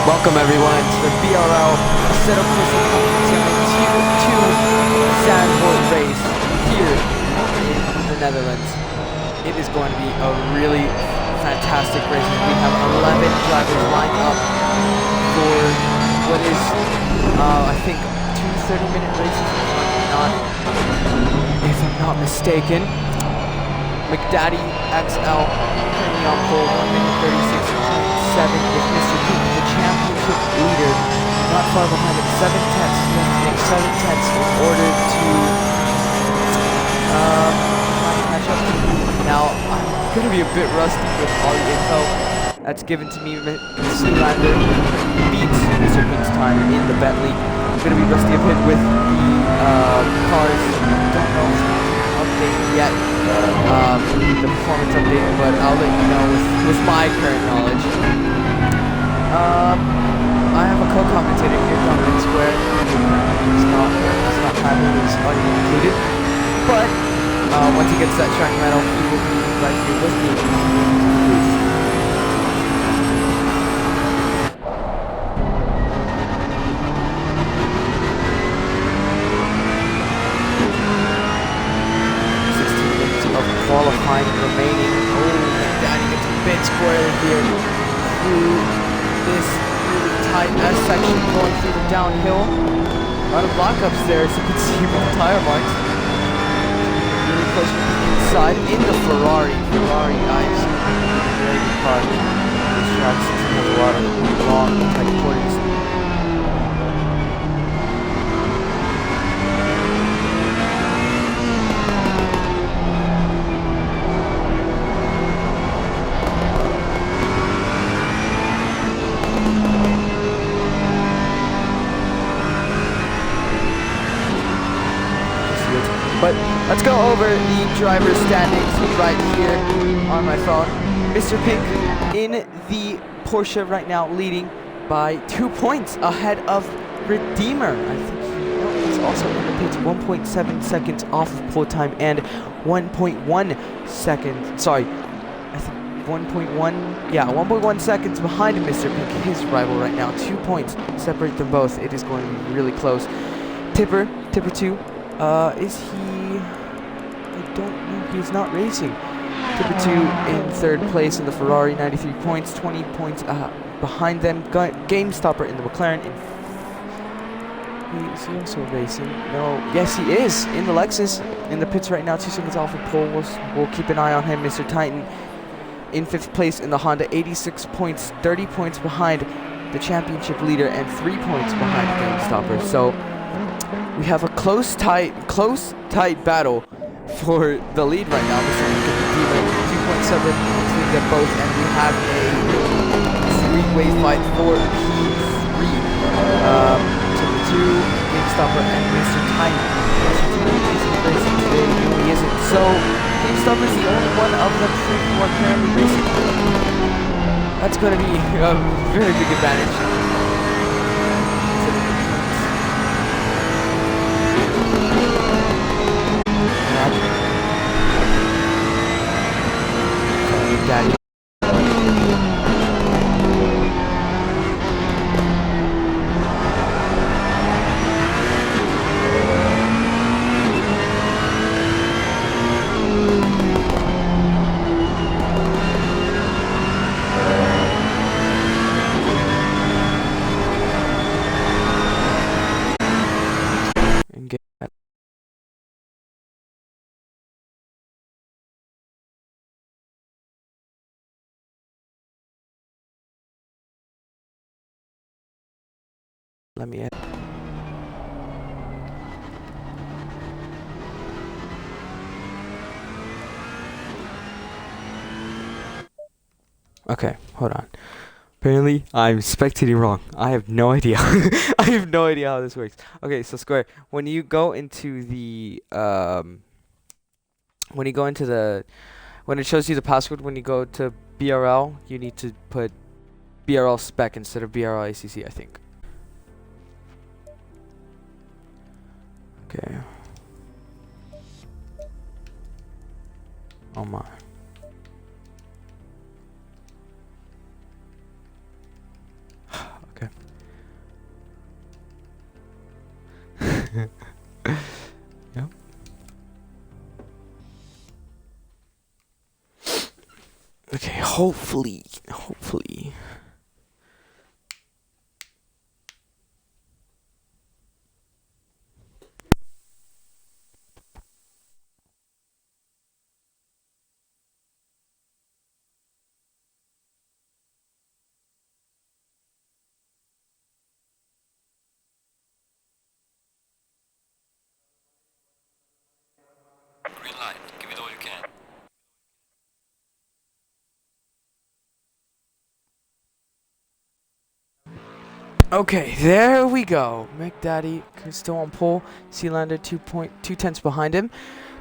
Welcome everyone to the BRL Setup Racing Competition 2 Zandvoort race here in the Netherlands. It is going to be a really fantastic race. We have 11 drivers lined up for what is, I think, 2 30-minute races if I'm not mistaken. McDaddy XL currently on pole, 1 minute 36.7 with Mr. Pete, the championship leader, not far behind him, 7 tenths. He has to make 7 tenths in order to try and catch up to him. Now, I'm going to be a bit rusty with all the info that's given to me. Sealander beats Mr. Pink's time in the Bentley. I'm going to be rusty a bit with the cars. I don't know if it's update yet. The performance update, but I'll let you know with my current knowledge. I have a co-commentator here, Dominic Square. He's not having his audio included, but once he gets that track medal, he will be right here with me. Qualifying remaining. Oh, McDaddy gets a bit squirrely here through this really tight S section going through the downhill. A lot of lockups there, as you can see with the tire marks. Really close with the inside in the Ferrari. I've seen a very good car. This track seems to have a lot of long, tight corners. But let's go over the driver's standings right here on my phone. Mr. Pink in the Porsche right now, leading by 2 points ahead of Redeemer. I think he's also in the pits, 1.7 seconds off of pole time and 1.1 seconds. Sorry, I think 1.1 seconds behind Mr. Pink, his rival right now. 2 points separate them both. It is going to be really close. Tipper 2. Is he? I don't know. He's not racing. Tipper 2 in third place in the Ferrari, 93 points, 20 points behind them. Game Stopper in the McLaren. Is he also racing? No. Yes, he is in the Lexus in the pits right now. 2 seconds off of pole. We'll keep an eye on him. Mr. Titan in 5th place in the Honda, 86 points, 30 points behind the championship leader, and 3 points behind Game Stopper. So we have a close, tight battle for the lead right now. Mr. Redeemer, 2.7 to get both, and we have a 3-way fight for P3. Tipper 2, GameStopper, and Mr. Tiny. Mr. Tiny isn't racing today. No, he isn't. So GameStopper is the only one of the 3 who are currently racing. That's going to be a very big advantage. Daddy. Let me add. Okay, hold on. Apparently, I'm spectating wrong. I have no idea. I have no idea how this works. Okay, so Square, when you go into the when it shows you the password, when you go to BRL, you need to put BRL spec instead of BRL ACC, I think. Okay. Oh my. Okay. Yeah. Okay, hopefully. Green light. Give it all you can. Okay, there we go. McDaddy still on pole. Sealander 2.2 tenths behind him.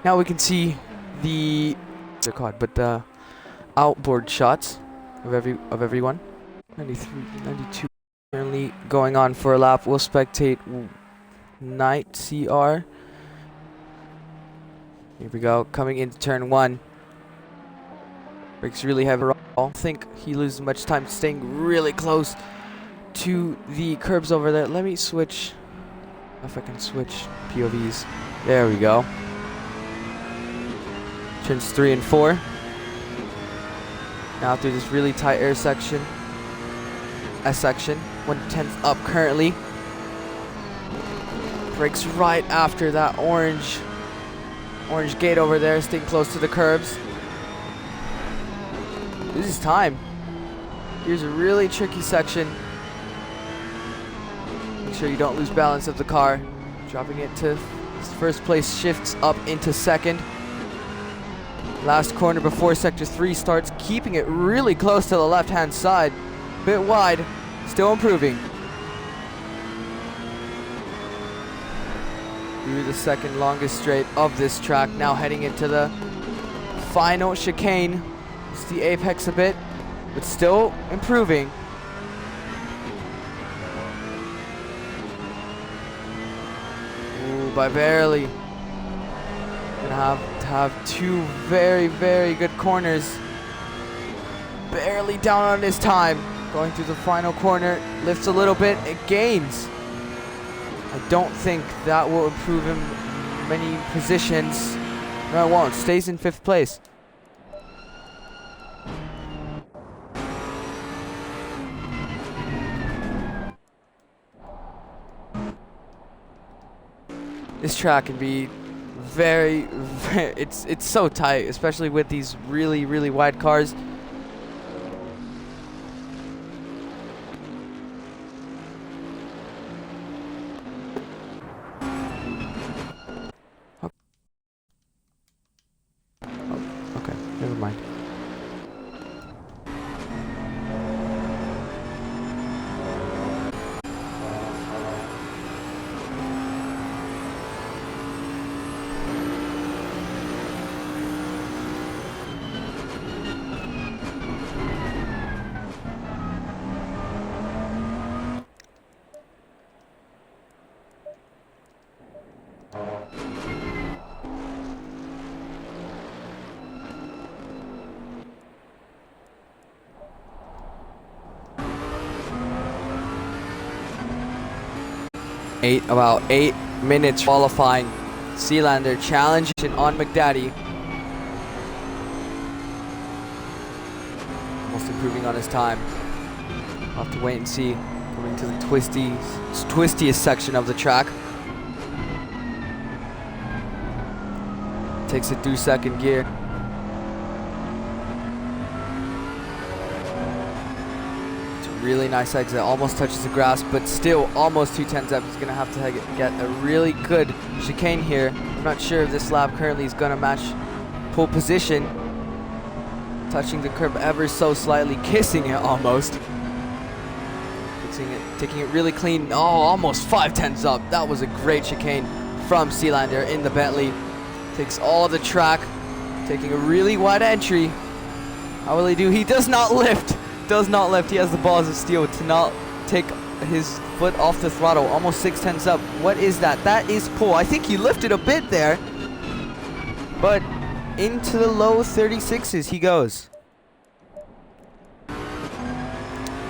Now we can see the outboard shots of everyone. 93, 92 currently going on for a lap. We'll spectate Knight CR. Here we go, coming into turn 1. Brakes really heavy. I don't think he loses much time staying really close to the curbs over there. Let me switch, if I can switch POVs. There we go. Turns 3 and 4. Now through this really tight air section. S section. 1/10 up currently. Brakes right after that orange gate over there, staying close to the curbs. This is time. Here's a really tricky section. Make sure you don't lose balance of the car. Dropping it to first place, shifts up into second. Last corner before sector 3 starts, keeping it really close to the left-hand side. Bit wide, still improving. Through the second longest straight of this track, now heading into the final chicane. It's the apex a bit, but still improving. Ooh, by barely. Gonna have to have 2 very, very good corners. Barely down on his time. Going through the final corner, lifts a little bit, it gains. I don't think that will improve him many positions. No, it won't. Stays in 5th place. This track can be very it's so tight, especially with these really, really wide cars. Okay, never mind. About 8 minutes qualifying. Sealander challenging on McDaddy. Almost improving on his time. We'll have to wait and see. Coming to the twistiest section of the track. Takes it through second gear. Really nice exit, almost touches the grass, but still almost 2/10 up. He's gonna have to get a really good chicane here. I'm not sure if this lap currently is gonna match pole position. Touching the curb ever so slightly, kissing it almost. Fixing it, taking it really clean. Oh, almost 5/10 up. That was a great chicane from Sealander in the Bentley. Takes all the track, taking a really wide entry. How will he do? He does not lift. Does not lift. He has the balls of steel to not take his foot off the throttle. Almost 6/10 up. What is that? That is pole. I think he lifted a bit there, but into the low 36s he goes.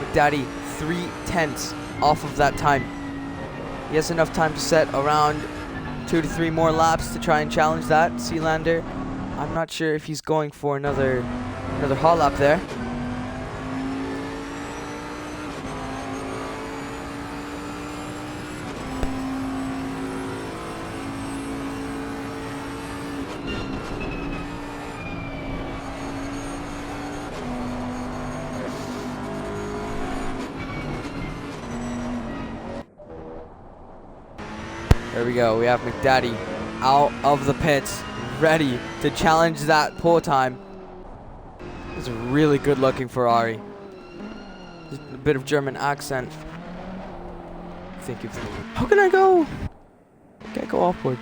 McDaddy 3/10 off of that time. He has enough time to set around 2 to 3 more laps to try and challenge that. Sealander, I'm not sure if he's going for another hot lap there. There we go. We have McDaddy out of the pits, ready to challenge that pole time. It's a really good looking Ferrari. Just a bit of German accent. Thank you. How can I go? Can't go upward.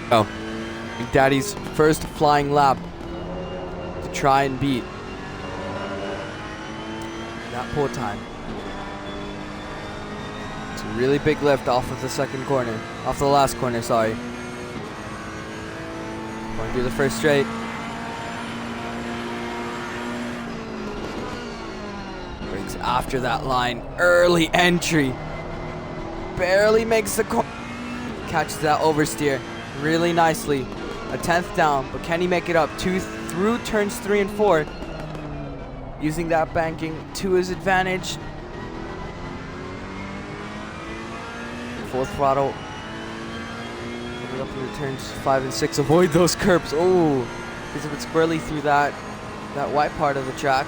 Oh, McDaddy's first flying lap to try and beat that pole time. It's a really big lift off of the second corner, off the last corner, sorry. Going through the first straight. Breaks after that line, early entry. Barely makes the corner. Catches that oversteer really nicely. A 10th down, but can he make it up through turns 3 and 4? Using that banking to his advantage. Fourth throttle. Coming up through turns 5 and 6. Avoid those curbs. Oh, gets a bit squirrely through that white part of the track.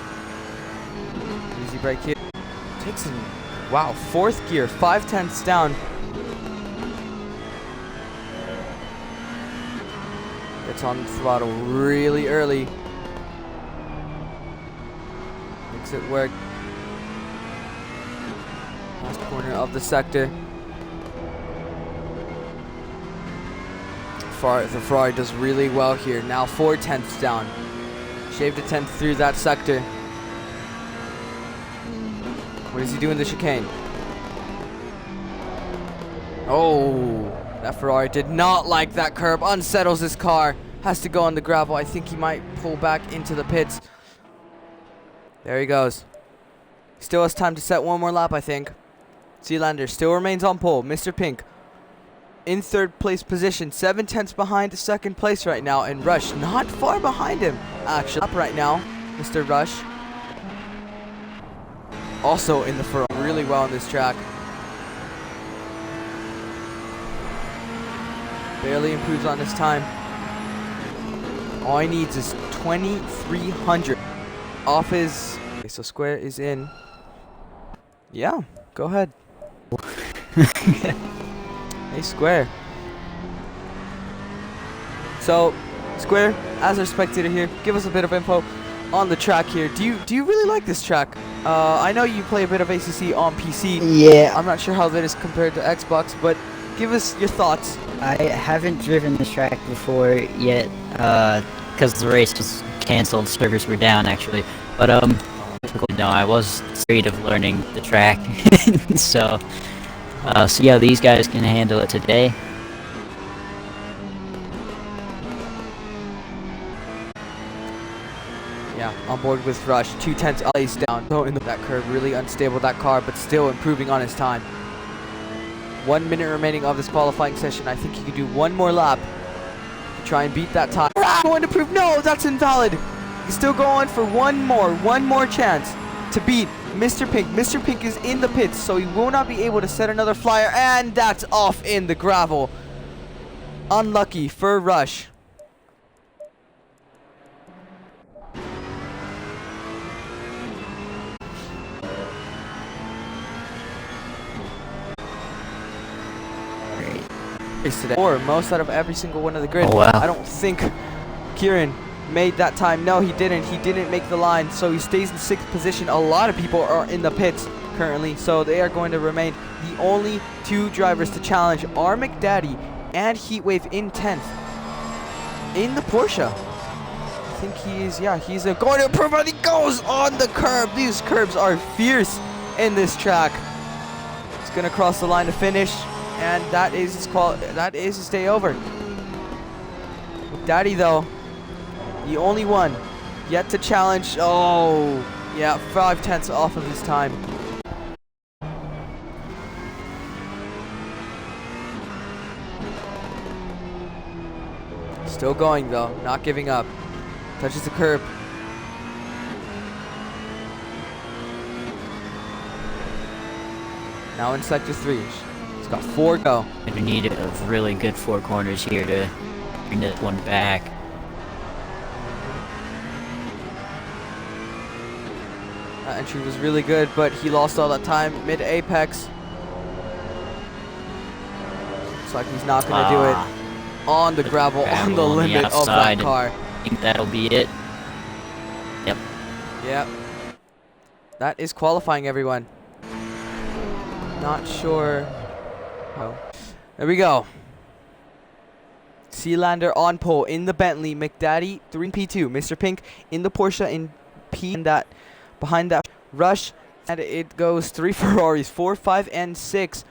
Easy brake here. Takes him, wow, 4th gear, 5/10ths down. Gets on the throttle really early. Makes it work. Last corner of the sector. The Ferrari does really well here. Now 4/10ths down. Shaved a 10th through that sector. What does he do in the chicane? Oh, that Ferrari did not like that curb. Unsettles his car. Has to go on the gravel. I think he might pull back into the pits. There he goes. Still has time to set one more lap, I think. Sealander still remains on pole. Mr. Pink in 3rd place position. 7/10ths behind second place right now. And Rush not far behind him, actually. Up right now, Mr. Rush. Also in the Ferrari. Really well on this track. Barely improves on his time. All he needs is 2,300 off his. Okay, so Square is in. Yeah, go ahead. Hey, Square. So, Square, as our spectator here, give us a bit of info on the track here. Do you really like this track? I know you play a bit of ACC on PC. Yeah. I'm not sure how that is compared to Xbox, but give us your thoughts. I haven't driven this track before yet, because the race was cancelled, servers were down actually. But no, I was afraid of learning the track, so yeah, these guys can handle it today. Yeah, on board with Rush. 2/10ths ice down. So in that curve, really unstable that car, but still improving on his time. 1 minute remaining of this qualifying session. I think he can do one more lap to try and beat that time. Going to prove, no, that's invalid. He's still going for one more chance to beat Mr. Pink. Mr. Pink is in the pits, so he will not be able to set another flyer, and that's off in the gravel. Unlucky for Rush. Today, or most out of every single one of the grid. Oh, wow. I don't think Kieran made that time. No, he didn't. He didn't make the line, so he stays in 6th position. A lot of people are in the pits currently, so they are going to remain. The only 2 drivers to challenge are McDaddy and Heatwave in 10th in the Porsche. I think he's going to improve, and he goes on the curb. These curbs are fierce in this track. He's going to cross the line to finish, and that is his day over. McDaddy, though, the only one yet to challenge. Oh, yeah, 5/10 off of his time. Still going, though, not giving up. Touches the curb. Now in sector 3. He's got 4 go. We need a really good 4 corners here to bring this one back. That entry was really good, but he lost all that time mid-apex. Looks like he's not going to do it. On the gravel, on the limit of that car. I think that'll be it. Yep. Yep. That is qualifying, everyone. Not sure. Oh. There we go. Sealander on pole in the Bentley. McDaddy 3 in P2. Mr. Pink in the Porsche in P. And that behind that Rush. And it goes 3 Ferraris, 4, 5, and 6.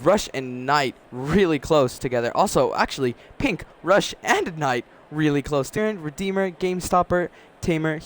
Rush and Knight really close together. Also, actually, Pink, Rush, and Knight really close. Turn, Redeemer, Game Stopper, Tamer.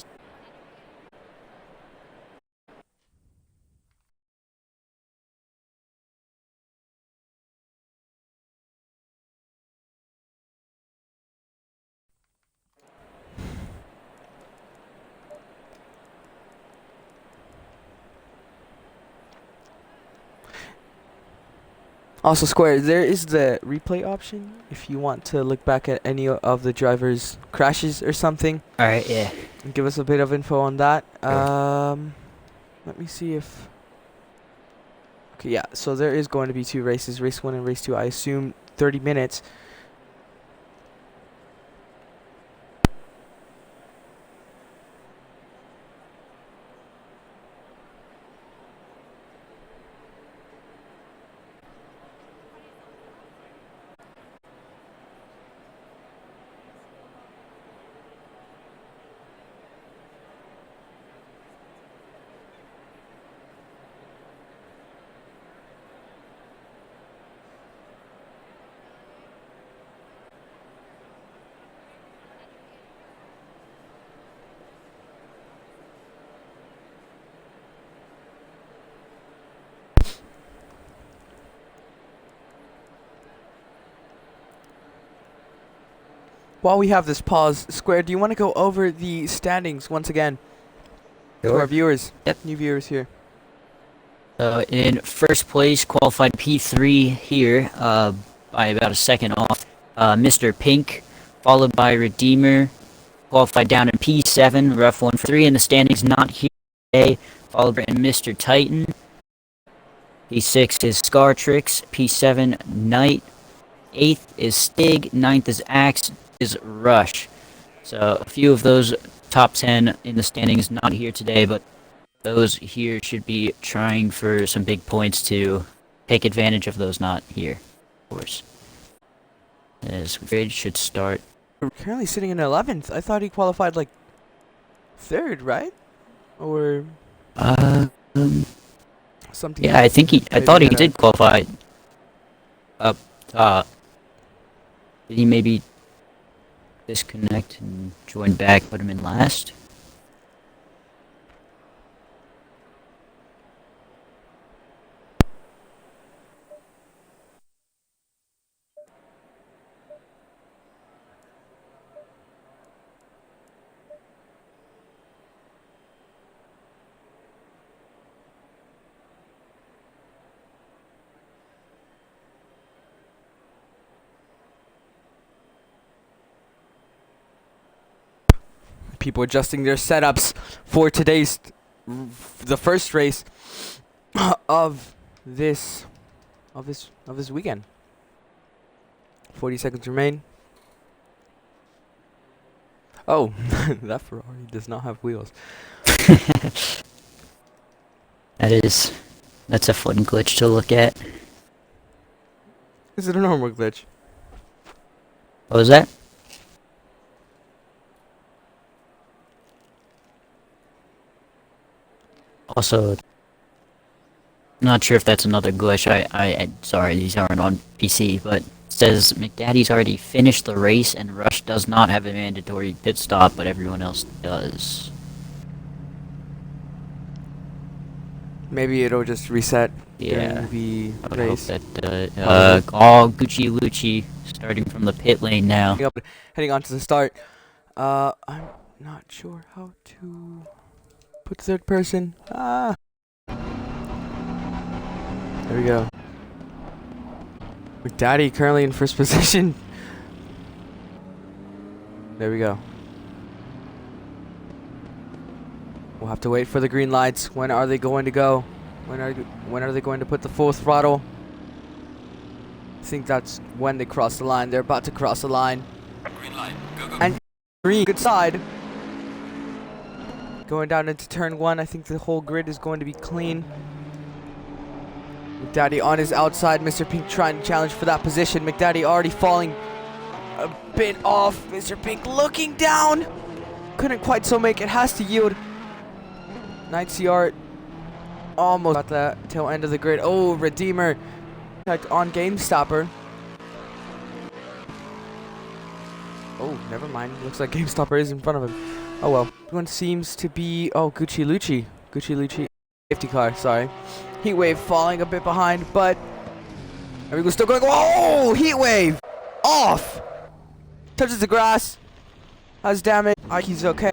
Also, Square, there is the replay option if you want to look back at any of the drivers' crashes or something. Alright, yeah. And give us a bit of info on that. Let me see if... Okay, yeah, so there is going to be 2 races, race 1 and race 2. I assume 30 minutes. While we have this pause, Square, do you want to go over the standings once again? To our viewers. Yep. New viewers here. In first place, qualified P3 here, by about a second off, Mr. Pink, followed by Redeemer, qualified down in P7, rough 1 for 3 in the standings, not here today, followed by Mr. Titan. P6 is Scar Tricks, P7 Knight, 8th is Stig, 9th is Axe, is Rush. So a few of those top 10 in the standings not here today, but those here should be trying for some big points to take advantage of those not here, of course. As grid should start. We're currently sitting in 11th. I thought he qualified like 3rd, right? Or something. Yeah, I think I thought he did qualify up top. Did he maybe disconnect and join back, put him in last? People adjusting their setups for today's the first race of this weekend. 40 seconds remain. Oh, that Ferrari does not have wheels. That's a fun glitch to look at. Is it a normal glitch? What was that? Also, not sure if that's another glitch. Sorry, these aren't on PC, but it says McDaddy's already finished the race and Rush does not have a mandatory pit stop, but everyone else does. Maybe it'll just reset Yeah. during the I would race. hope that, all Gucci Lucci starting from the pit lane now. Heading on to the start. I'm not sure how to put third person. There we go. McDaddy currently in first position. There we go. We'll have to wait for the green lights. When are they going to go? When are they going to put the full throttle? I think that's when they cross the line. They're about to cross the line. Green light. Go, go. And green, good side. Going down into turn 1. I think the whole grid is going to be clean. McDaddy on his outside. Mr. Pink trying to challenge for that position. McDaddy already falling a bit off. Mr. Pink looking down. Couldn't quite so make it. Has to yield. 9CR almost at the tail end of the grid. Oh, Redeemer on Game Stopper. Oh, never mind. Looks like Game Stopper is in front of him. Oh well. One seems to be Gucci Lucci. Gucci Lucci safety car, sorry. Heatwave falling a bit behind, but everyone's still going. Oh, Heatwave off. Touches the grass. Has damage. He's okay.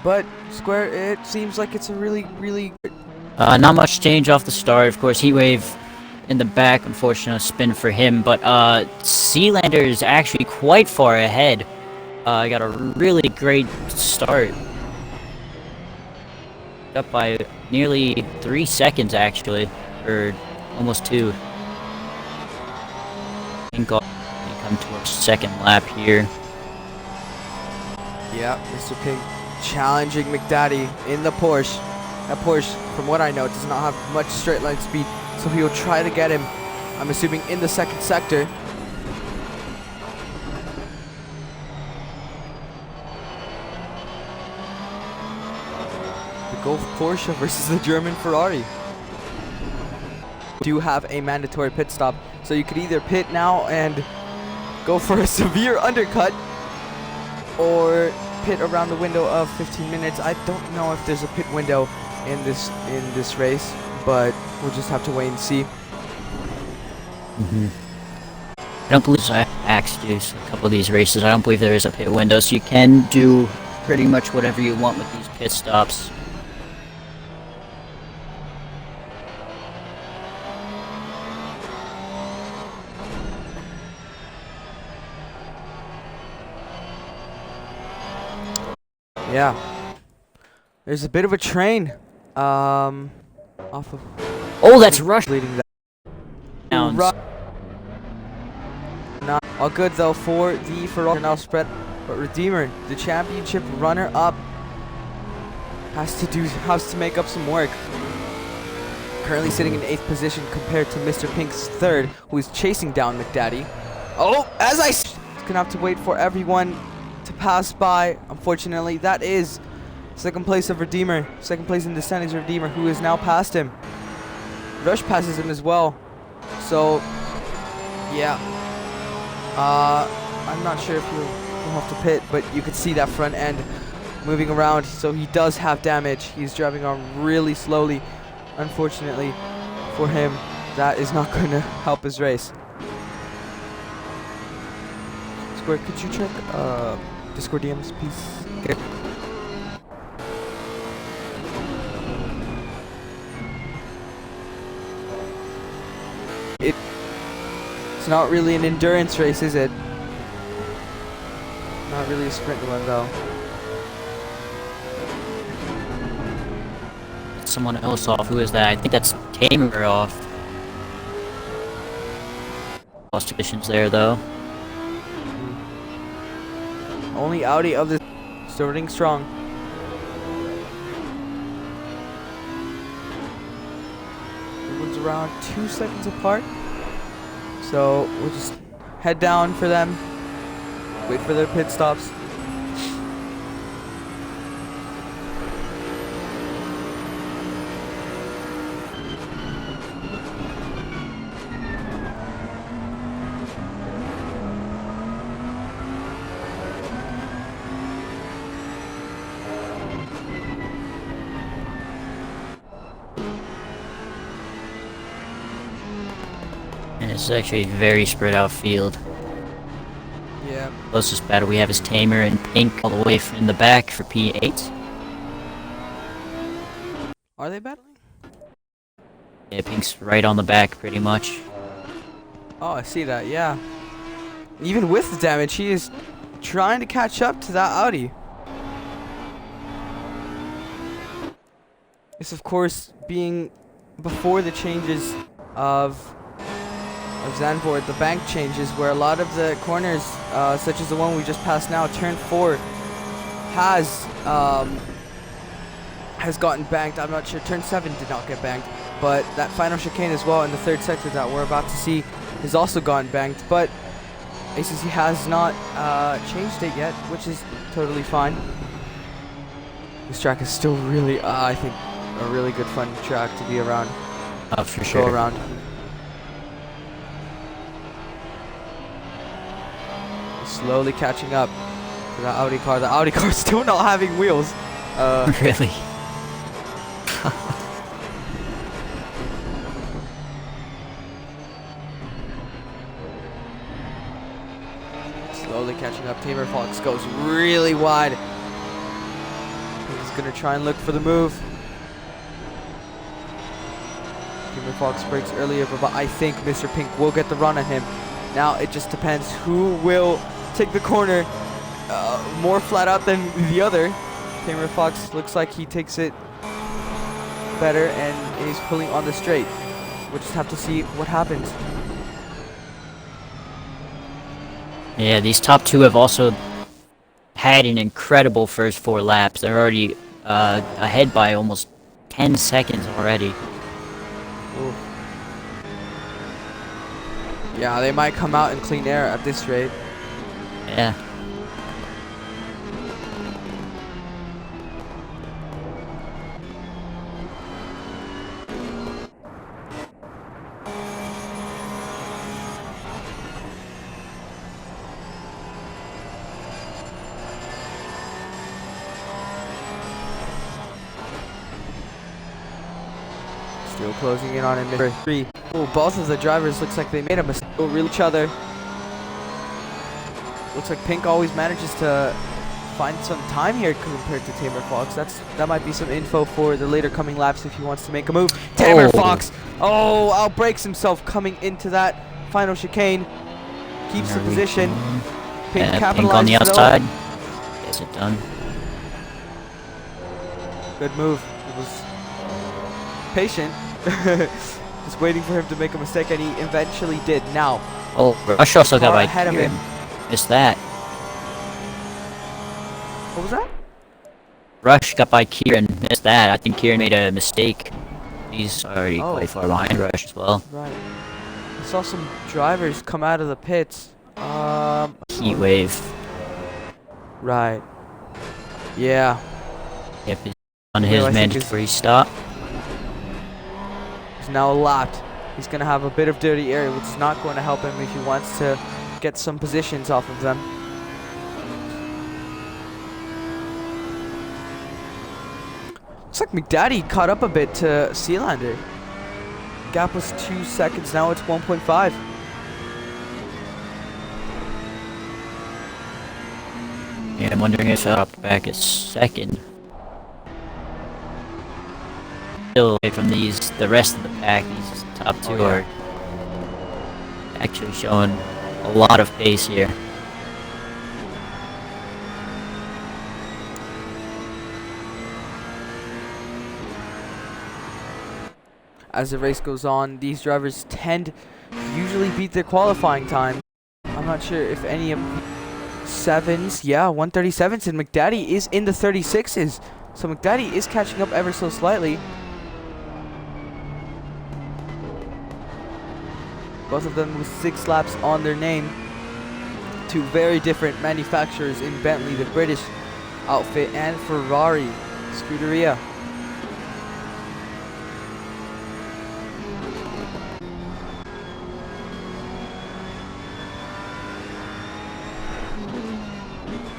But Square, it seems like it's a really Not much change off the start. Of course, Heatwave in the back, unfortunate spin for him. But Sealander is actually quite far ahead. Got a really great start. Up by nearly 3 seconds, actually. Or almost 2. I think I'll come to our second lap here. Yeah, Mr. Pink challenging McDaddy in the Porsche. That Porsche, from what I know, does not have much straight line speed, so he'll try to get him, I'm assuming, in the second sector. The Golf Porsche versus the German Ferrari. Do have a mandatory pit stop, so you could either pit now and go for a severe undercut, or pit around the window of 15 minutes. I don't know if there's a pit window in this race, but we'll just have to wait and see. I don't believe I asked you a couple of these races. I don't believe there is a pit window, so you can do pretty much whatever you want with these pit stops. Yeah. There's a bit of a train. Off of. Oh, that's Rush leading that. down. Not all good though for the Ferrari now spread, but Redeemer, the championship runner-up, has to make up some work. Currently sitting in 8th position compared to Mr. Pink's 3rd, who is chasing down McDaddy. Oh, he's gonna have to wait for everyone to pass by. Unfortunately, that is second place of Redeemer. Second place in the standings, Redeemer, who is now past him. Rush passes him as well. So, yeah. I'm not sure if he'll have to pit, but you could see that front end moving around. So he does have damage. He's driving on really slowly. Unfortunately for him, that is not going to help his race. Square, could you check Discord DMs, please? Okay. It's not really an endurance race, is it? Not really a sprint one, though. Someone else off. Who is that? I think that's Tamer off. Lost positions there, though. Only Audi of this starting strong. Everyone's around 2 seconds apart. So we'll just head down for them. Wait for their pit stops. And it's actually a very spread out field. Yeah. Closest battle we have is Tamer and Pink all the way in the back for P8. Are they battling? Yeah, Pink's right on the back pretty much. Oh, I see that, yeah. Even with the damage, he is trying to catch up to that Audi. This, of course, being before the changes of Zandvoort, the bank changes, where a lot of the corners, such as the one we just passed now, turn 4, has gotten banked. I'm not sure. Turn 7 did not get banked, but that final chicane as well in the third sector that we're about to see has also gotten banked. But ACC has not changed it yet, which is totally fine. This track is still really, I think, a really good fun track to be around. Oh, for sure. Go around. Slowly catching up to the Audi car. The Audi car still not having wheels. Really? Slowly catching up. Tamer Fox goes really wide. He's gonna try and look for the move. Tamer Fox breaks earlier, but I think Mr. Pink will get the run at him. Now it just depends who will take the corner more flat out than the other. Tamer Fox looks like he takes it better and is pulling on the straight. We'll just have to see what happens. Yeah, these top two have also had an incredible first 4 laps. They're already ahead by almost 10 seconds already. Ooh. Yeah, they might come out in clean air at this rate. Yeah. Still closing in on him. Mr. 3. Oh, both of the drivers looks like they made a mistake. Real each other. Looks like Pink always manages to find some time here compared to Tamer Fox. That might be some info for the later coming laps if he wants to make a move. Tamer Fox, outbrakes himself coming into that final chicane. Keeps the position. Pink capitalizes. Pink on the outside. Gets it done. Good move. It was patient. Just waiting for him to make a mistake, and he eventually did. Now. Oh, Rush also got by ahead of him. Missed that. What was that? Rush got by Kieran. Missed that. I think Kieran made a mistake. He's already quite far behind Rush as well. Right. I saw some drivers come out of the pits. Heat wave. Right. Yeah. Yep, he's on his mandatory stop. He's now lapped. He's going to have a bit of dirty air, which is not going to help him if he wants to get some positions off of them. Looks like McDaddy caught up a bit to Sealander. Gap was 2 seconds, now it's 1.5. Yeah, I'm wondering if I'll up back a second. Still away from the rest of the pack. These top two are actually showing a lot of pace here. As the race goes on, these drivers tend to usually beat their qualifying time. I'm not sure if any of 137s. Yeah, 137s, and McDaddy is in the 36s. So McDaddy is catching up ever so slightly. Both of them with 6 laps on their name. Two very different manufacturers in Bentley, the British outfit, and Ferrari, Scuderia.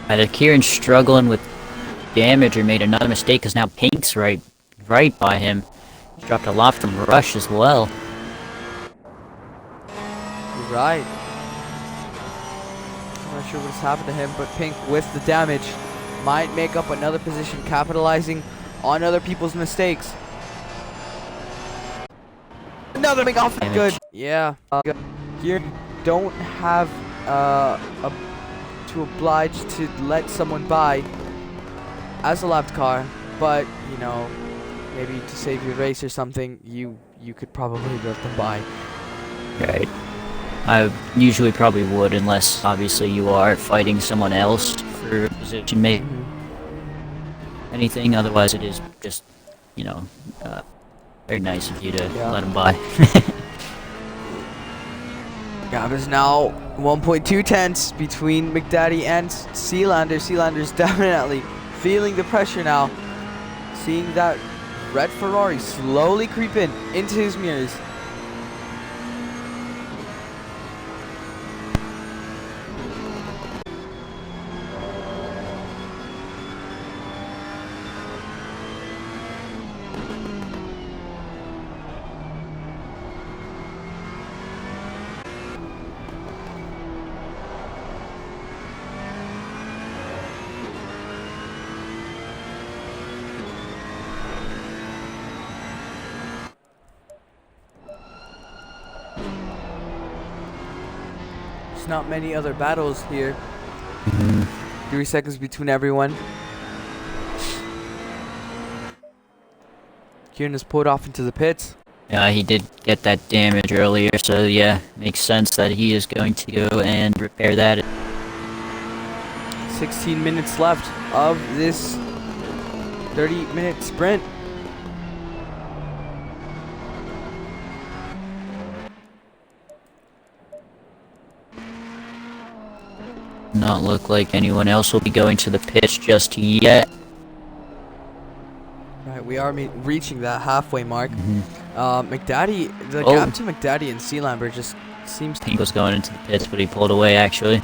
Either Kieran's struggling with damage or made another mistake, because now Pink's right by him. He's dropped a lot from Rush as well. Right. I'm not sure what's happened to him, but Pink with the damage might make up another position, capitalizing on other people's mistakes. Another big off. Good. Yeah. Here don't have to oblige to let someone by as a lapped car, but you know, maybe to save your race or something, you could probably let them by. Right. I usually probably would, unless obviously you are fighting someone else for a position, maybe anything. Otherwise, it is just, you know, very nice of you to let them by. Gap is now 1.2 tenths between McDaddy and Sealander. Sealander's definitely feeling the pressure now, seeing that red Ferrari slowly creeping into his mirrors. There's not many other battles here. 3 seconds between everyone. Kieran has pulled off into the pits. Yeah, he did get that damage earlier, so yeah, makes sense that he is going to go and repair that. 16 minutes left of this 30-minute sprint. Not look like anyone else will be going to the pits just yet. Right, we are reaching that halfway mark. McDaddy, the gap to McDaddy and Sealander just seems to... Pink was going into the pits, but he pulled away actually.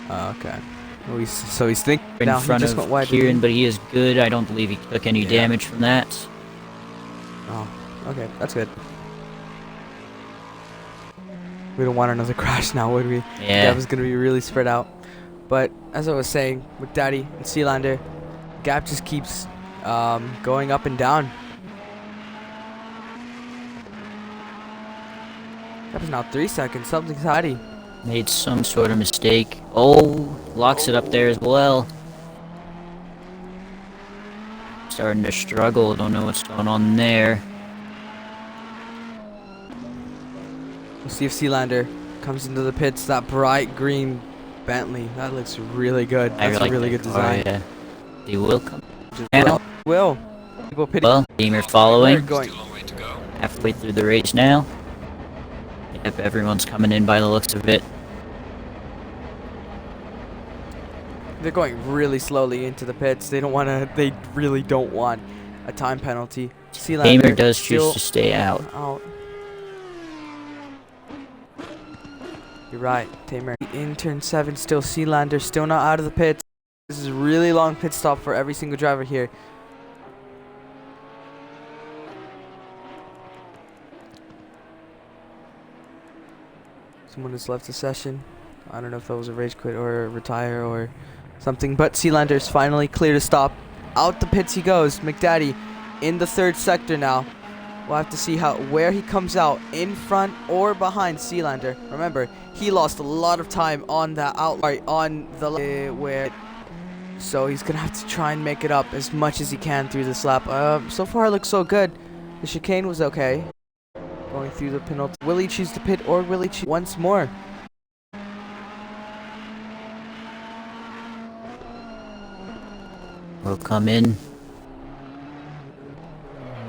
Okay. Well, so he's thinking In now front he just of went wide. Kieran, but he is good. I don't believe he took any damage from that. Oh, okay, that's good. We don't want another crash now, would we? Yeah. That was going to be really spread out. But as I was saying, McDaddy and Sealander, gap just keeps going up and down. Gap is now 3 seconds. Something's hiding. Made some sort of mistake. Oh, locks it up there as well. Starting to struggle. Don't know what's going on there. We'll see if Sealander comes into the pits. That bright green Bentley. That looks really good. That's a really good design. Yeah. He will come. Will. People pitting. Well, Beamer following. Going. Halfway through the race now. Yep, everyone's coming in by the looks of it. They're going really slowly into the pits. They don't want to. They really don't want a time penalty. Beamer does choose to stay out. You're right, Tamer. In turn 7, still Sealander, still not out of the pits. This is a really long pit stop for every single driver here. Someone has left the session. I don't know if that was a rage quit or a retire or something, but Sealander's finally clear to stop. Out the pits he goes. McDaddy in the 3rd sector now. We'll have to see where he comes out, in front or behind Sealander. Remember, he lost a lot of time on that outright on the where, so he's gonna have to try and make it up as much as he can through this lap. So far it looks so good. The chicane was okay. Going through the penalty. Will he choose to pit or will he choose once more? will come in.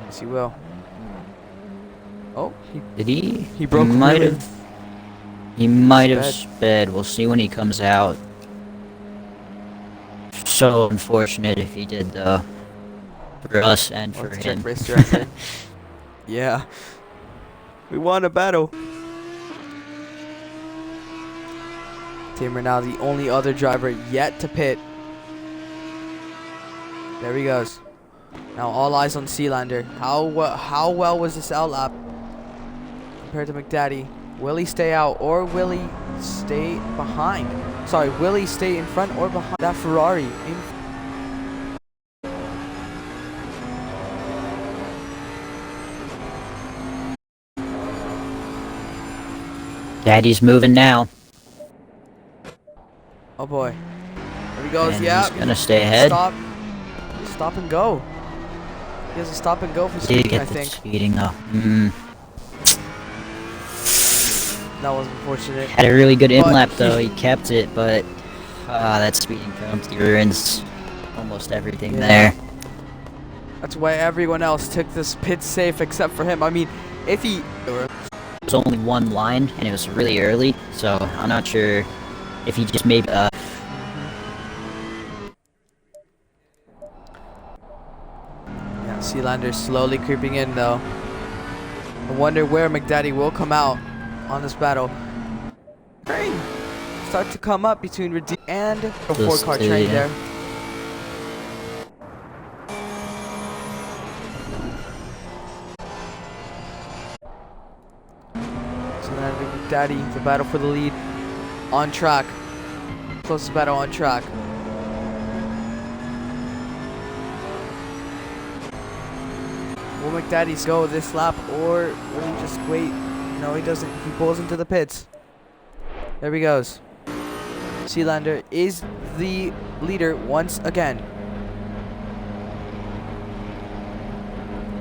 Yes, he will. Oh, Did he? he broke might really- have. He might have Sped. sped. We'll see when he comes out. So unfortunate if he did, though. For us and for Let's check him. race director. Yeah. We won a battle. Tamer now the only other driver yet to pit. There he goes. Now all eyes on Sealander. How well was this out lap compared to McDaddy? Will he stay out or will he stay behind? Sorry, will he stay in front or behind that Ferrari? Daddy's moving now. Oh boy. There he goes. And Yeah. he's gonna stay ahead. Stop and go. He has a stop and go for Did speeding, get I the think. speeding though. That was unfortunate. Had a really good But in-lap though, he kept it, but that speeding penalty ruins almost everything Yeah. there. That's why everyone else took this pit safe except for him. I mean, if he... There was only one line, and it was really early, so I'm not sure if he just maybe... Yeah, Sealander's slowly creeping in though. I wonder where McDaddy will come out on this battle. Train start to come up between Redeem and the four-car train there. Sealander, McDaddy, the battle for the lead on track. Closest battle on track. Will McDaddy's go this lap or will he just wait? No, he doesn't. He pulls into the pits. There he goes. Sealander is the leader once again.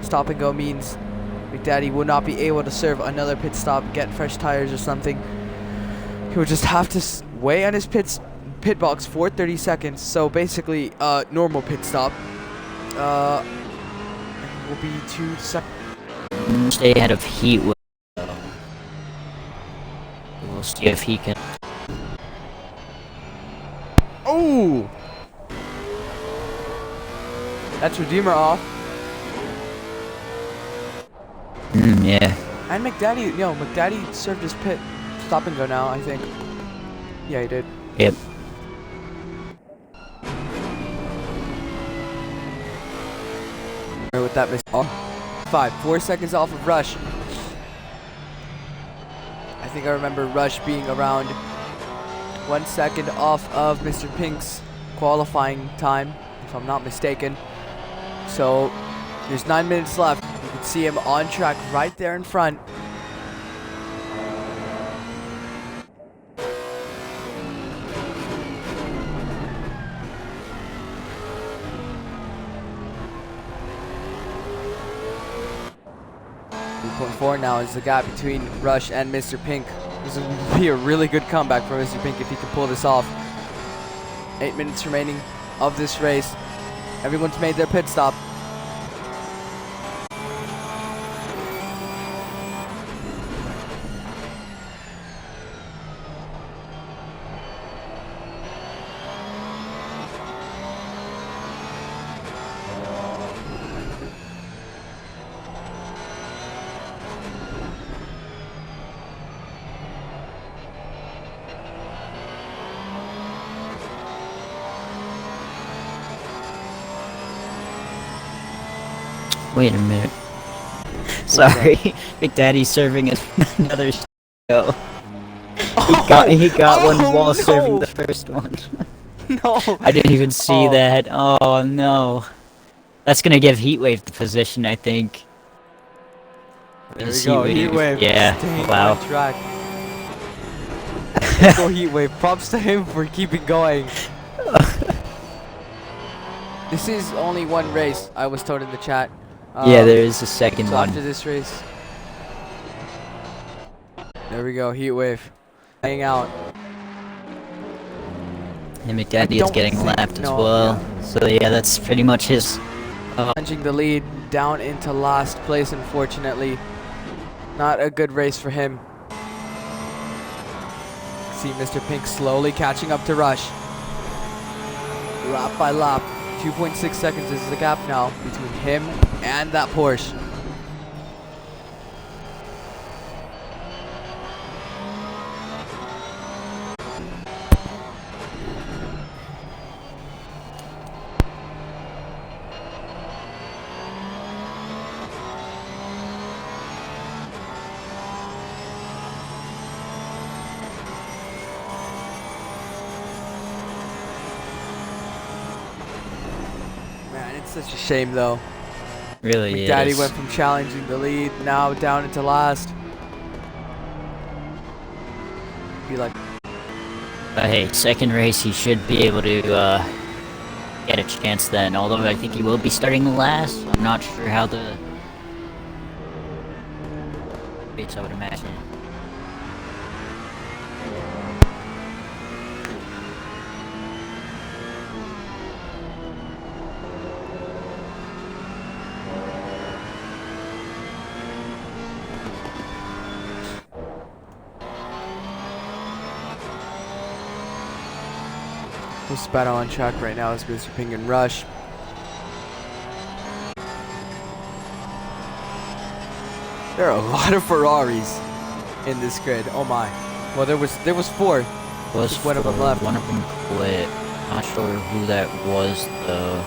Stop and go means McDaddy will not be able to serve another pit stop, get fresh tires or something. He will just have to wait on his pit box for 30 seconds. So basically, normal pit stop. Will be 2 seconds. Stay ahead of Heat. We'll see if he can... Oh! That's Redeemer off. yeah. And McDaddy, McDaddy served his pit stop and go now, I think. Yeah, he did. Yep. With that miss. 4 seconds off of Rush. I think I remember Rush being around 1 second off of Mr. Pink's qualifying time, if I'm not mistaken. So there's 9 minutes left. You can see him on track right there in front. .4 now is the gap between Rush and Mr. Pink. This would be a really good comeback for Mr. Pink if he can pull this off. 8 minutes remaining of this race. Everyone's made their pit stop. Wait a minute. Sorry, Big Daddy's serving another go. He got one while serving the first one. No. I didn't even see that. Oh no. That's gonna give Heatwave the position, I think. There we go, Heatwave. Yeah, Staying wow. on track. Let's go Heatwave. Props to him for keeping going. This is only one race, I was told in the chat. Yeah, there is a second so one. after this race. There we go, Heatwave. Hang out. And McDaddy is don't getting think- lapped as no, well. yeah. So yeah, that's pretty much his. Plunging the lead down into last place, unfortunately. Not a good race for him. See Mr. Pink slowly catching up to Rush. Lap by lap. 2.6 seconds is the gap now between him and that Porsche. Man, it's such a shame though. Really McDaddy is. went from challenging the lead, now down into last. Be like, But hey, second race, he should be able to get a chance then. Although I think he will be starting last. I'm not sure how the rates, I would imagine. who's battle on track right now is Mr. Pink and Rush. There are a lot of Ferraris in this grid. Oh my. Well, there was 4. Was Just one of them left. One of them quit. Not sure who that was though.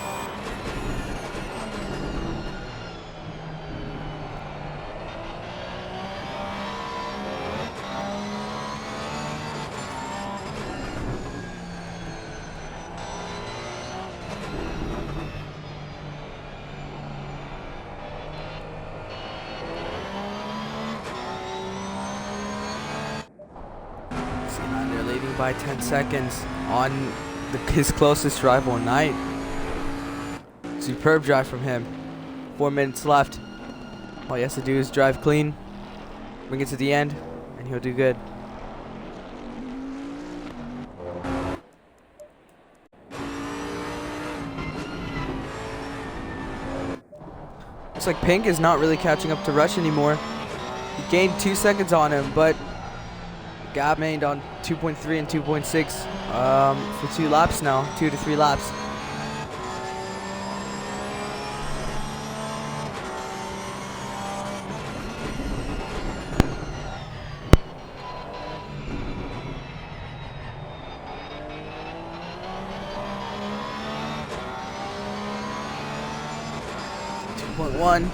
They're leading by 10 seconds on his closest rival, Knight. Superb drive from him. 4 minutes left. All he has to do is drive clean, bring it to the end, and he'll do good. Looks like Pink is not really catching up to Rush anymore. He gained 2 seconds on him, but gap made on 2.3 and 2.6 for 2 laps now, 2 to 3 laps. One.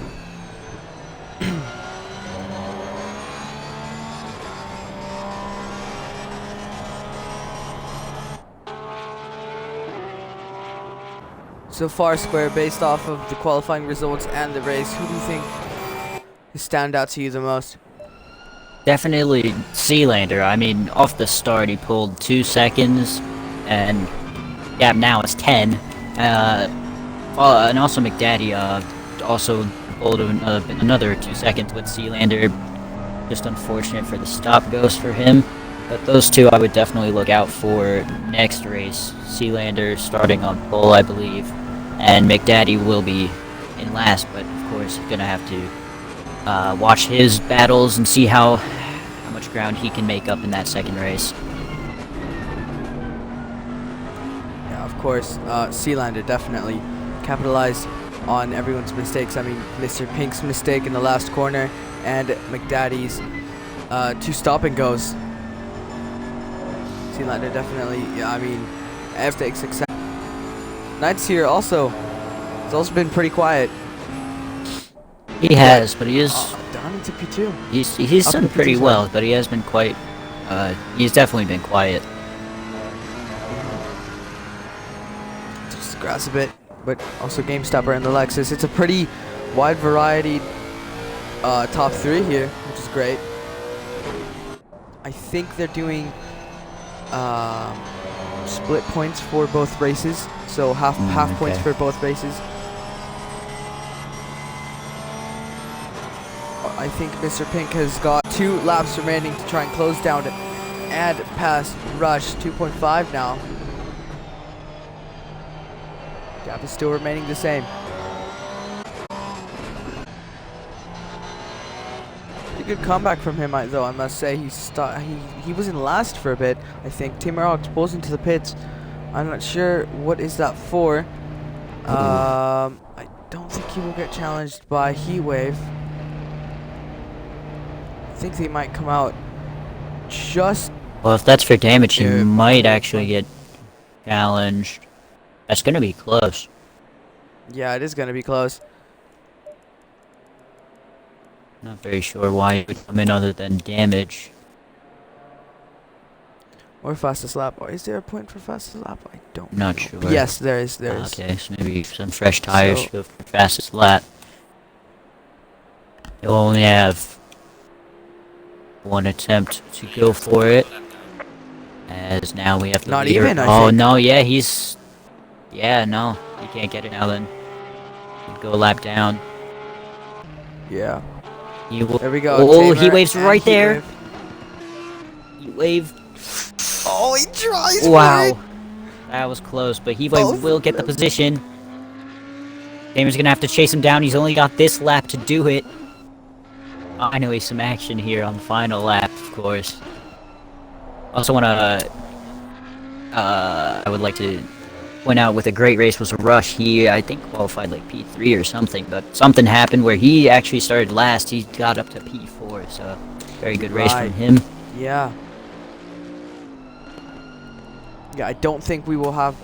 So far, Square, based off of the qualifying results and the race, who do you think has stand out to you the most? Definitely Sealander. I mean, off the start he pulled 2 seconds, and yeah, now it's 10. And also McDaddy also pulled another 2 seconds with Sealander. Just unfortunate for the stop goes for him. But those two I would definitely look out for next race. Sealander starting on pole, I believe, and McDaddy will be in last. But of course, you're gonna have to watch his battles and see how much ground he can make up in that second race. Yeah, of course, Sealander definitely capitalized on everyone's mistakes. I mean, Mr. Pink's mistake in the last corner and McDaddy's 2 stop and goes. Sealander definitely, yeah, I mean, mistakes success. Knight's here also. He's also been pretty quiet. He has, but he is Down into P2. he's Up done in pretty P2 well, but he has been quite he's definitely been quiet. Just grass a bit, but also game stopper in the Lexus. It's a pretty wide variety top 3 here, which is great. I think they're doing split points for both races, so half points for both races. I think Mr. Pink has got 2 laps remaining to try and close down and pass Rush 2.5 now. Gap is still remaining the same. Pretty good comeback from him, though, I must say. He was in last for a bit, I think. Tamer Alex pulls into the pits. I'm not sure what is that for. I don't think he will get challenged by Heatwave. I think they might come out just... Well, if that's for damage, he might actually get challenged. That's gonna be close. Yeah, it is gonna be close. Not very sure why it would come in other than damage. Or fastest lap. Or is there a point for fastest lap? I don't know. Not sure. Yes, there is. There is. Okay, so maybe some fresh tires to go for fastest lap. You'll only have one attempt to go for it. As now we have to Not leader. even, I Oh think. no, yeah, he's... Yeah, no, you can't get it now then. He'd go a lap down. Yeah. He will... There we go. Oh, Tamer he waves and right there. Heatwave. He wave. Oh, he tries for Wow. it. That was close, but he Both will get the position. Tamer's gonna have to chase him down. He's only got this lap to do it. Finally, some action here on the final lap, of course. Also wanna... I would like to point out with a great race was Rush. He, I think, qualified like P3 or something, but something happened where he actually started last. He got up to P4, so very good race from him. Yeah. Yeah, I don't think we will have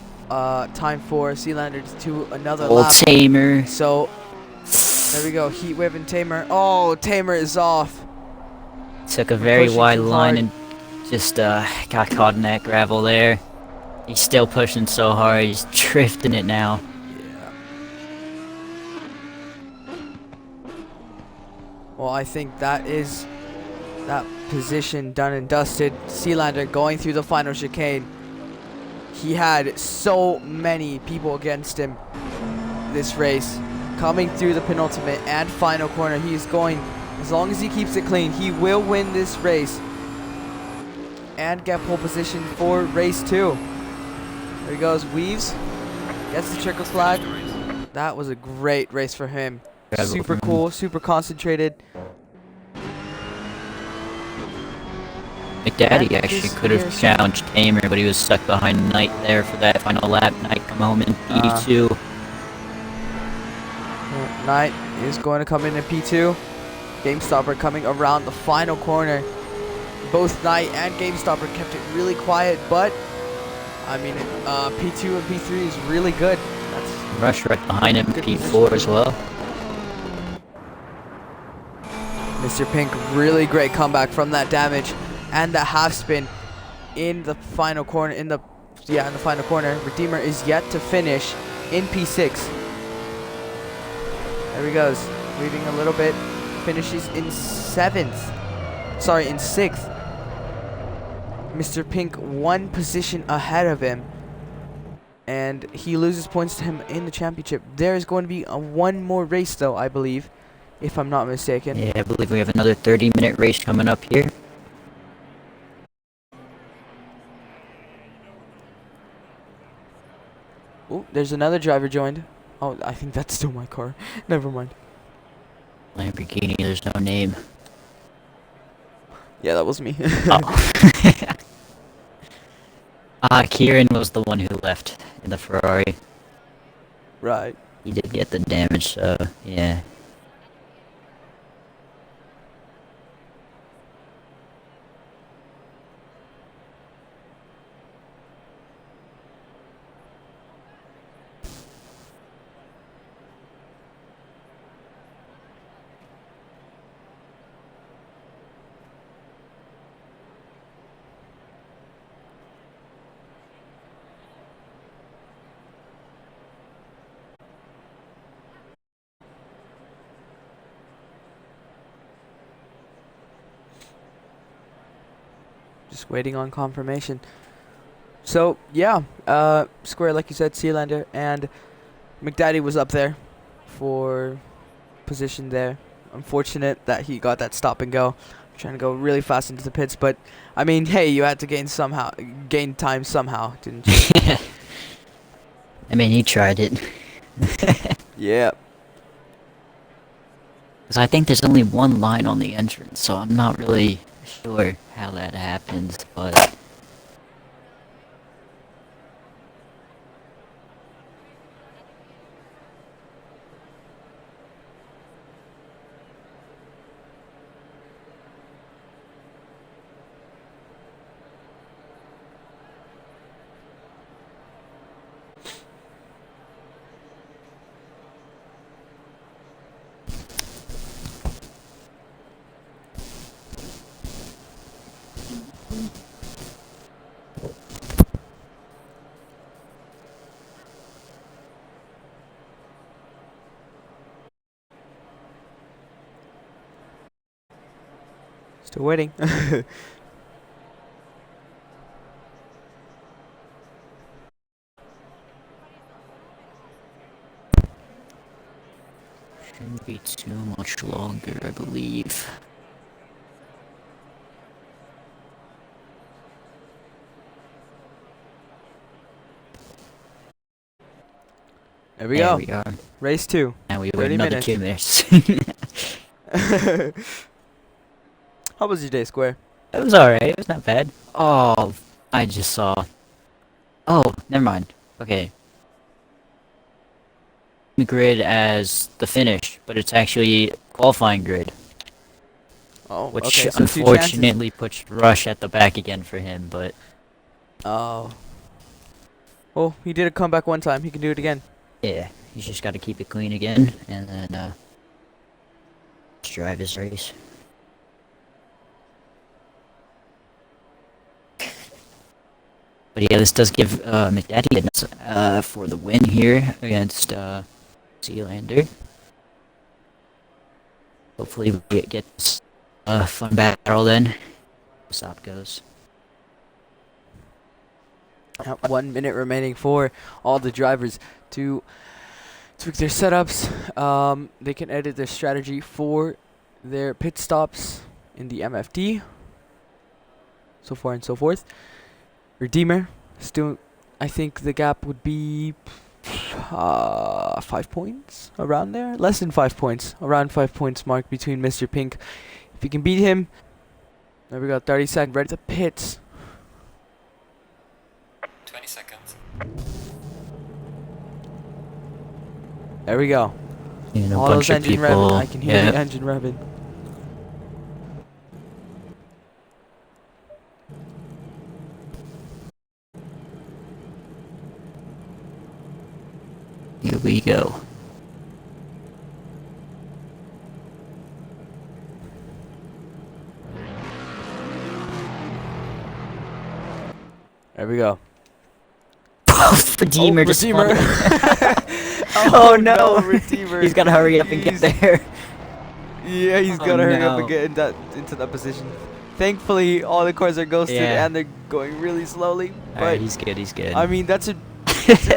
time for Sealander to do another Old lap. Tamer. So, there we go. Heatwave and Tamer. Oh, Tamer is off. Took a very Pushing wide too line hard. and just got caught in that gravel there. He's still pushing so hard. He's drifting it now. Yeah. Well, I think that is that position done and dusted. Sealander going through the final chicane. He had so many people against him this race. Coming through the penultimate and final corner, he's going, as long as he keeps it clean, he will win this race and get pole position for race 2. There he goes, weaves, gets the checker flag. That was a great race for him. Super cool, super concentrated. McDaddy actually could have challenged Tamer, but he was stuck behind Knight there for that final lap. Knight come home in P2. Knight is going to come in P2. GameStopper coming around the final corner. Both Knight and GameStopper kept it really quiet, but I mean, P2 and P3 is really good. That's Rush right behind him, good P4 position. as well. Mr. Pink, really great comeback from that damage and the half spin in the final corner. In the final corner, Redeemer is yet to finish in P6. There he goes, leading a little bit. Finishes in 7th. Sorry, in 6th. Mr. Pink 1 position ahead of him, and he loses points to him in the championship. There is going to be one more race, though, I believe, if I'm not mistaken. Yeah, I believe we have another 30-minute race coming up here. Oh, there's another driver joined. Oh, I think that's still my car. Never mind. Lamborghini, there's no name. Yeah, that was me. Kieran was the one who left in the Ferrari. Right. He did get the damage, so yeah. Just waiting on confirmation. So, yeah. Square, like you said, Sealander and McDaddy was up there for position there. Unfortunate that he got that stop and go. Trying to go really fast into the pits, but I mean, hey, you had to gain time somehow, didn't you? I mean, he tried it. Yeah. Because I think there's only one line on the entrance, so I'm not really sure how that happens, but... Still waiting. Shouldn't be too much longer, I believe. There we There go. we are. Race 2. And we 30 wait another minutes. 2 minutes. How was your day, Square? It was alright, it was not bad. Oh, I just saw... Oh, never mind. Okay. The grid as the finish, but it's actually qualifying grid. Oh, Which okay, so 2 chances. unfortunately puts Rush at the back again for him, but... Oh. Well, he did a comeback one time. He can do it again. Yeah, he's just gotta keep it clean again, and then, drive his race. But yeah, this does give McDaddy a chance, for the win here against Sealander. Hopefully we get this fun battle then. Stop goes. 1 minute remaining for all the drivers to tweak their setups. They can edit their strategy for their pit stops in the MFD. So far and so forth. Redeemer, still, I think the gap would be 5 points, around there. Less than 5 points, around 5 points mark between Mr. Pink. If you can beat him, there we go. 30 seconds, ready to pit. 20 seconds. There we go. And a All bunch those of engine people. revving. I can hear the engine revving. Here we go. There we go. Redeemer just Redeemer. spun. Oh no, Redeemer. He's gotta hurry up and get there. Yeah, he's Oh, gotta hurry up no. and get into that position. Thankfully, all the cars are ghosted Yeah. and they're going really slowly. But Alright, he's good, he's good. I mean, that's a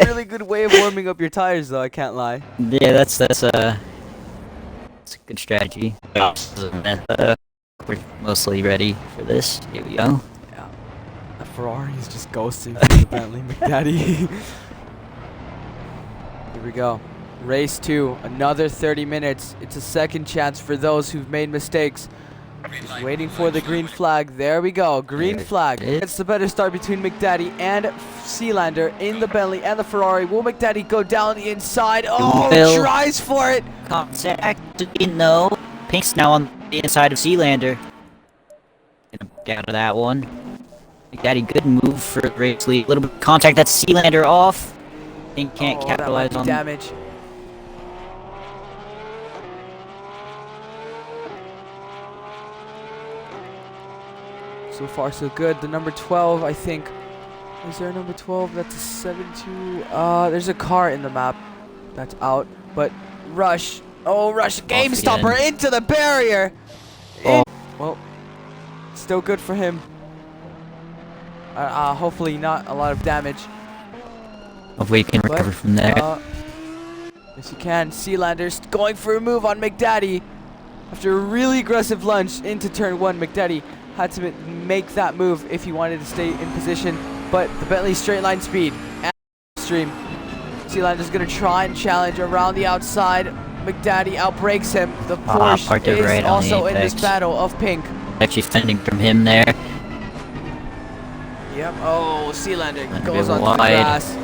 really good way of warming up your tires, though. I can't lie. Yeah, that's a good strategy. We're mostly ready for this. Here we go. Yeah, the Ferrari's just ghosting from the Bentley McDaddy. Here we go. Race 2, another 30 minutes. It's a second chance for those who've made mistakes. Just waiting for the green flag. There we go. Green There flag. it is. It's the better start between McDaddy and Sealander in the Bentley and the Ferrari. Will McDaddy go down the inside? Oh, Will. tries for it. Contact. No. Pink's now on the inside of Sealander. Gonna get out of that one. McDaddy, good move for the race lead. A little bit of contact. That's Sealander off. Pink can't Oh, that might capitalize be on damage. So far, so good. The number 12, I think. Is there a number 12? That's a 7-2. There's a car in the map that's out. But Rush. Oh, Rush. Game again. stopper into the barrier. Oh. Well, still good for him. Hopefully not a lot of damage. Hopefully you can But, recover from there. yes, you can. Sealander's going for a move on McDaddy. After a really aggressive lunge into turn 1, McDaddy had to make that move if he wanted to stay in position. But the Bentley straight line speed and stream Sealander's gonna try and challenge around the outside. McDaddy outbreaks him. The Porsche parked is right on the also in this apex. battle of Pink. Actually fending from him there. Yep. Oh, Sealander A goes bit on the wide. grass.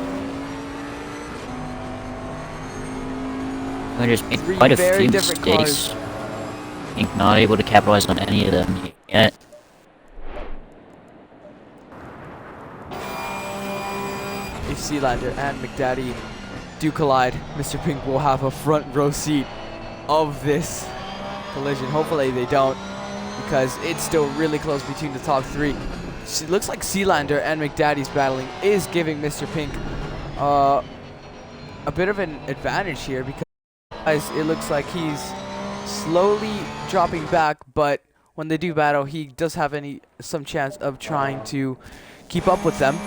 There's been Three quite a very few different mistakes. cars. I think not able to capitalize on any of them yet. If Sealander and McDaddy do collide, Mr. Pink will have a front row seat of this collision. Hopefully they don't, because it's still really close between the top three. It looks like Sealander and McDaddy's battling is giving Mr. Pink a bit of an advantage here, because it looks like he's slowly dropping back, but when they do battle, he does have some chance of trying to keep up with them.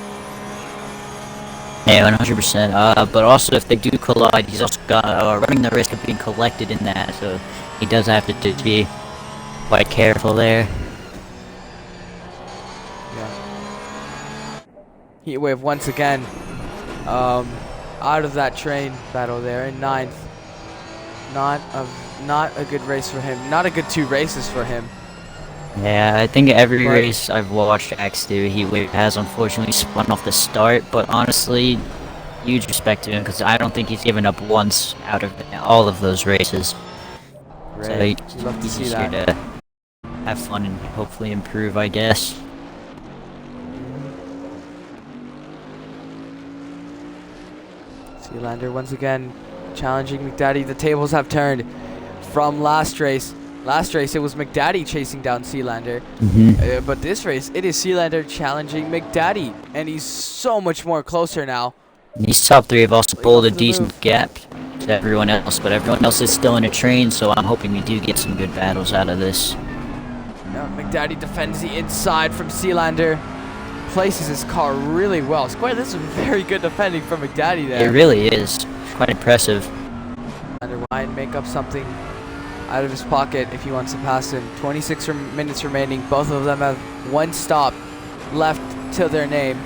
Yeah, 100%. But also, if they do collide, he's also got running the risk of being collected in that, so he does have to be quite careful there. Yeah. Heatwave once again out of that train battle there in 9th. Not a good race for him. Not a good 2 races for him. Yeah, I think every race I've watched X do, he has unfortunately spun off the start, but honestly, huge respect to him, because I don't think he's given up once out of all of those races. Great. So Love to he's see just that. here to have fun and hopefully improve, I guess. Sealander once again challenging McDaddy. The tables have turned from last race. Last race, it was McDaddy chasing down Sealander. But this race, it is Sealander challenging McDaddy. And he's so much more closer now. These top 3 have also pulled a decent gap to everyone else, but everyone else is still in a train, so I'm hoping we do get some good battles out of this. Now McDaddy defends the inside from Sealander. Places his car really well. Square, this is very good defending from McDaddy there. It really is. Quite impressive. Sealander might make up something out of his pocket if he wants to pass him. 26 minutes remaining. Both of them have 1 stop left to their name.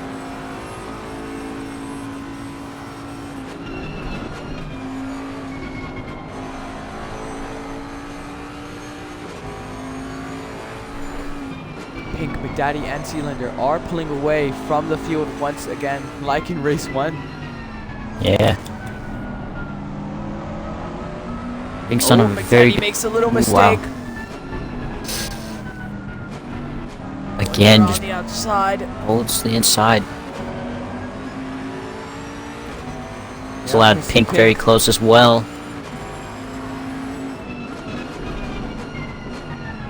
Pink, McDaddy, and Sealander are pulling away from the field once again, like in race 1. Yeah. Being son of a very McDaddy makes a little mistake. Wow. Again, On just the outside. holds the inside. It's allowed Mr. Pink very close as well.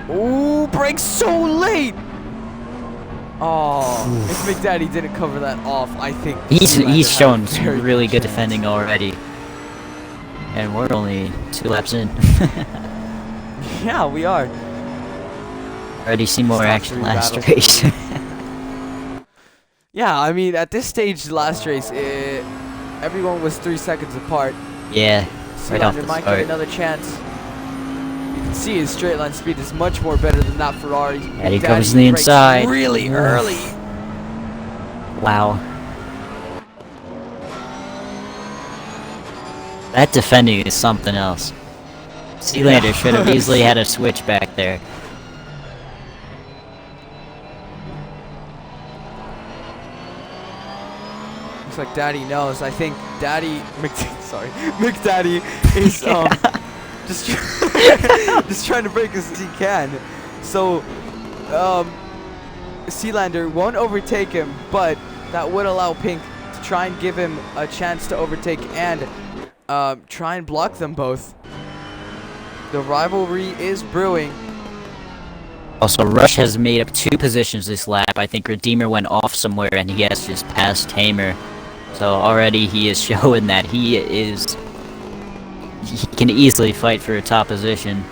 Ooh, brakes so late. Oh, if McDaddy didn't cover that off, I think He's Sealander had shown a some very really good chance. defending already. And we're only 2 laps in. Yeah, we are. Already seen more Top action 3 last battle. race. Yeah, I mean, at this stage, last race, everyone was 3 seconds apart. Yeah, right off Sealander the might start. get another chance. You can see his straight line speed is much more better than that Ferrari. And he McDaddy comes to the brakes inside. really Oof. early. Wow. That defending is something else. Sealander should have easily had a switch back there. Looks like Daddy knows. I think McDaddy is just trying to break as he can. So Sealander won't overtake him, but that would allow Pink to try and give him a chance to overtake and try and block them both. The rivalry is brewing. Also, Rush has made up 2 positions this lap. I think Redeemer went off somewhere and he has just passed Tamer. So already he is showing that he can easily fight for a top position.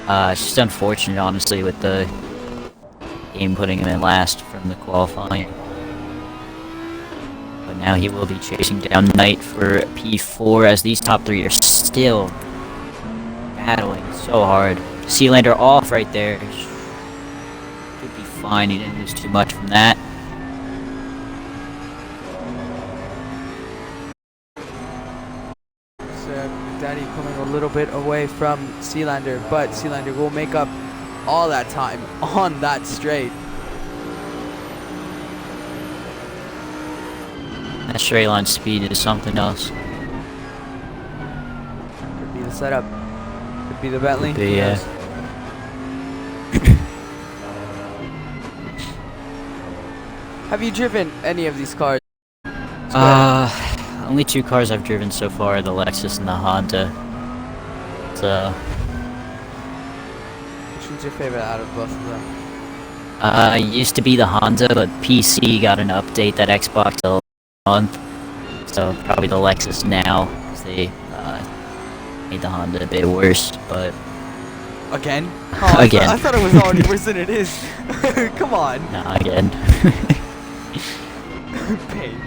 It's just unfortunate, honestly, with the game putting him in last from the qualifying. But now he will be chasing down Knight for P4 as these top 3 are still battling so hard. Sealander off right there. Should be fine, he didn't lose too much from that. away from Sealander, but Sealander will make up all that time on that straight. That straight line speed is something else. Could be the setup. Could be the Bentley. Could be, yeah. Have you driven any of these cars? Only 2 cars I've driven so far, the Lexus and the Honda. So, Which one's your favorite out of both of them? it used to be the Honda, but PC got an update that Xbox month. So probably the Lexus now, because they made the Honda a bit worse, but... Again? Oh, Again. I thought it was already worse than it is. Come on. Nah, again. Pain.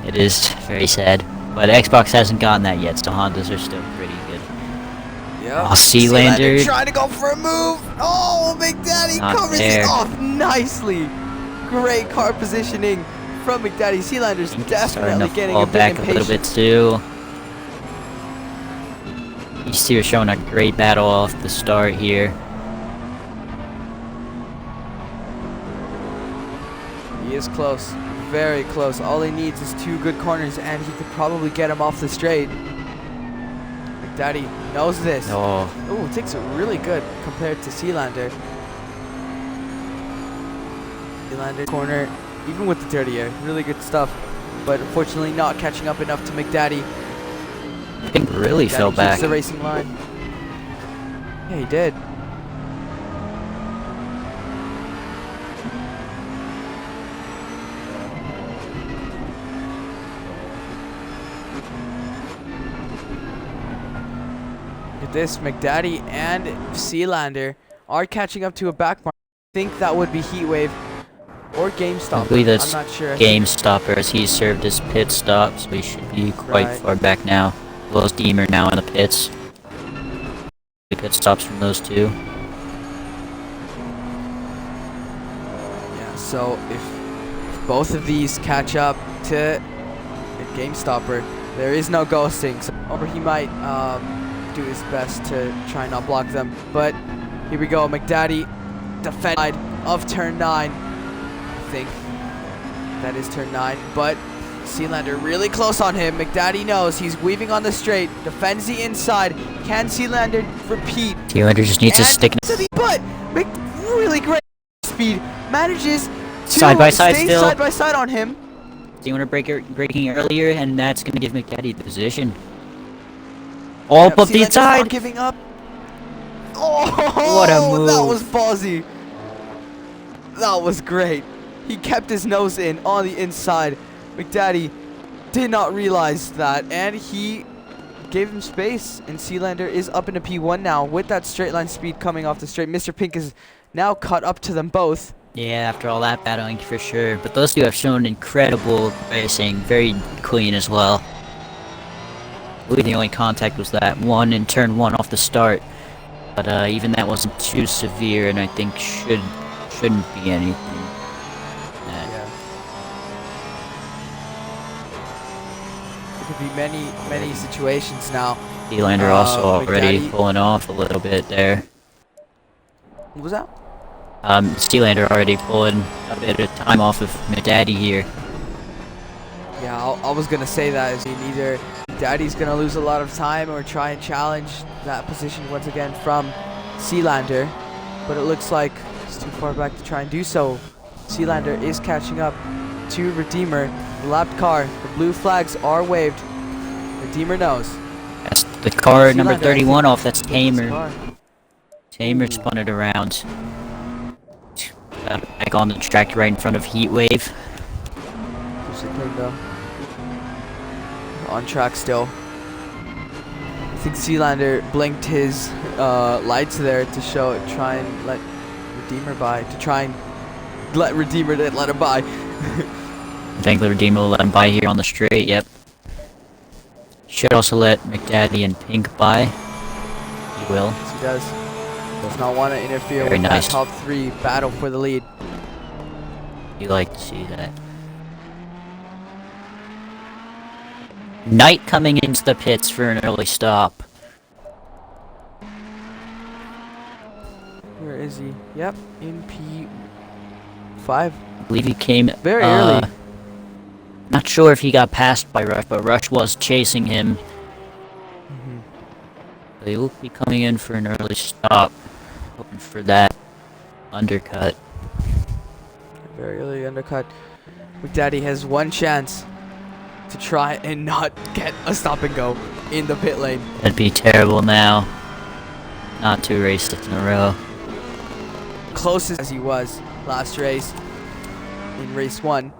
It is very sad. But Xbox hasn't gotten that yet, so Hondas are still pretty good. Yep. Oh, Sealander. Trying to go for a move. Oh, McDaddy Not covers there. it off nicely. Great car positioning from McDaddy. Sealander's definitely getting a fall bit back impatient. a little bit too. These two are showing a great battle off the start here. He is close. Very close. All he needs is 2 good corners, and he could probably get him off the straight. McDaddy knows this. Oh, Ooh, takes it really good compared to Sealander. Sealander corner, even with the dirty air, really good stuff. But unfortunately not catching up enough to McDaddy. I think really fell McDaddy back. keeps the racing line. Yeah, he did. Look at this, McDaddy and Sealander are catching up to a back mark. I think that would be Heatwave or GameStop. I believe that's I'm not sure. Game Stopper, as he served his pit stop, so he should be quite Right. far back now. As well as Deemer now in the pits. The pit stops from those two. Yeah, so if both of these catch up to a GameStopper, there is no ghosting. So, or he might do his best to try and not block them. But here we go, McDaddy, defend side of turn 9. I think that is turn 9, but Sealander really close on him. McDaddy knows he's weaving on the straight, defends the inside. Can Sealander repeat? Sealander just needs to stick to the butt. Really great speed, manages to Side by side stay still. side by side on him. Sealander breaking earlier, and that's going to give McDaddy the position. All but the Sealander's inside. not giving up. Oh, What a move. that was ballsy. That was great. He kept his nose in on the inside. McDaddy did not realize that, and he gave him space. And Sealander is up into P1 now with that straight line speed coming off the straight. Mr. Pink is now caught up to them both. Yeah, after all that battling for sure. But those two have shown incredible racing, very clean as well. I believe the only contact was that one in turn 1 off the start. But even that wasn't too severe, and I think shouldn't be anything. There could be many situations now. Sealander also already McDaddy- pulling off a little bit there. What was that? Sealander already pulling a bit of time off of McDaddy here. Yeah, I was gonna say that is either Daddy's gonna lose a lot of time or try and challenge that position once again from Sealander, but it looks like it's too far back to try and do so. Sealander is catching up to Redeemer. The lapped car, the blue flags are waved. Redeemer knows. That's the car number Sealander, I 31 think, off. That's this Tamer. car. Tamer spun it around. Back on the track right in front of Heatwave. Usually clean though. On track still. I think Sealander blinked his lights there to show it, try and let Redeemer by, to try and let Redeemer let him by. I think the Redeemer will let him by here on the straight, yep. Should also let McDaddy and Pink by. He will. Yes, he does. Does not want to interfere Very with nice. that top 3 battle for the lead. You like to see that. Knight coming into the pits for an early stop. is he? Yep, in P5. I believe he came Very early. Not sure if he got passed by Rush, but Rush was chasing him. They will be coming in for an early stop, hoping for that undercut. Very early undercut. McDaddy has one chance to try and not get a stop and go in the pit lane. That'd be terrible now. Not 2 races in a row. Closest as he was last race in race 1.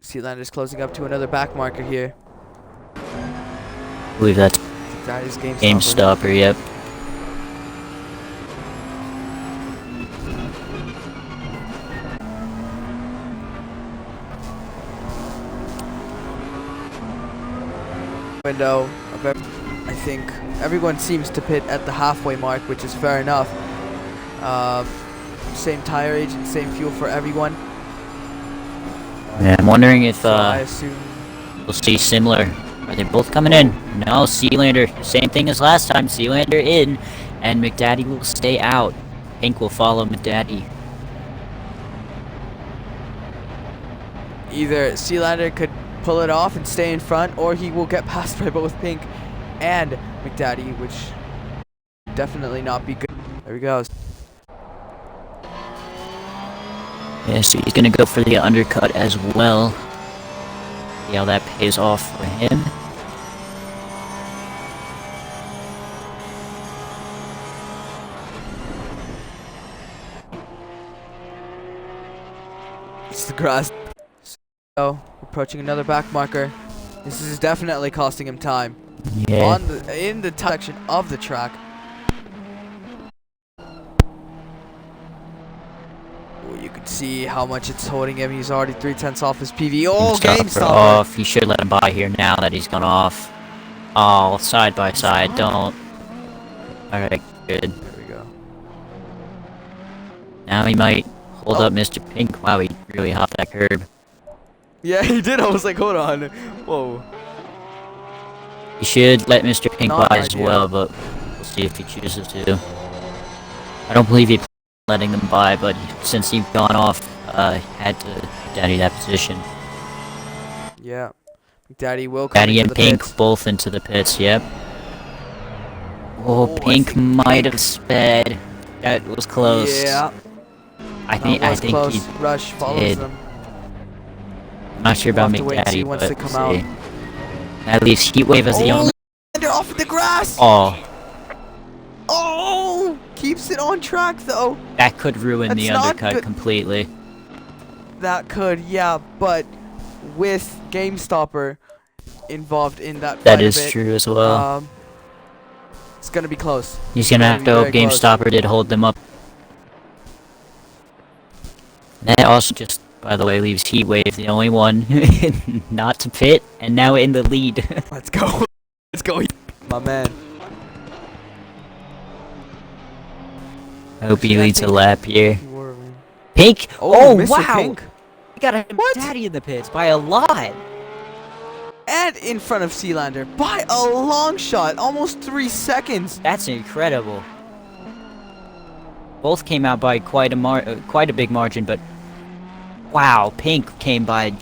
Sealander's closing up to another back marker here. I believe that's McDaddy's game stopper, yep. Window. I think everyone seems to pit at the halfway mark, which is fair enough. Same tire age and same fuel for everyone. Yeah, I'm wondering if So I assume we'll see similar. Are they both coming in? No, Sealander, same thing as last time. Sealander in, and McDaddy will stay out. Pink will follow McDaddy. either Sealander could pull it off and stay in front, or he will get passed by both Pink and McDaddy, which definitely not be good. There he goes. Yeah, so he's gonna go for the undercut as well. See how that pays off for him. It's the grass. So, approaching another back marker. This is definitely costing him time. Yeah. In the section of the track. You can see how much it's holding him. He's already 3/10 off his PV. Oh, game stopper off. He should let him by here now that he's gone off. Oh, side by side. Don't. Alright, good. There we go. Now he might hold up Mr. Pink. Wow, he really hopped that curb. Yeah, he did. I was like, hold on. Whoa. He should let Mr. Pink Not by as ideal. well, but we'll see if he chooses to. I don't believe he's letting them by, but since he's gone off, had to daddy that position. Yeah. McDaddy will come Daddy into and the Pink pits. both into the pits, yep. Oh, I Pink think might Pink- have sped. That was close. Yeah. I think That was close. he Rush follows did. them. I'm not sure We'll about have to wait and see McDaddy, once but they come we'll out. see. At least Heatwave as the only. They're off the grass. Oh, Oh, keeps it on track though. that could ruin the That's not undercut good. completely. That could, yeah, but with Game Stopper involved in that That fight a is bit, true as well. it's gonna be close. He's gonna have be to hope very Game close. Stopper did hold them up. That also just, by the way, leaves Heatwave the only one not to pit, and now in the lead. Let's go. Let's go, my man. I hope he Should I leads a think- lap here. You were, man. Pink! Oh, Oh, Mr. wow! Pink. We got a What? daddy in the pits by a lot! And in front of Sealander by a long shot, almost 3 seconds. That's incredible. Both came out by quite a big margin, but wow, Pink came out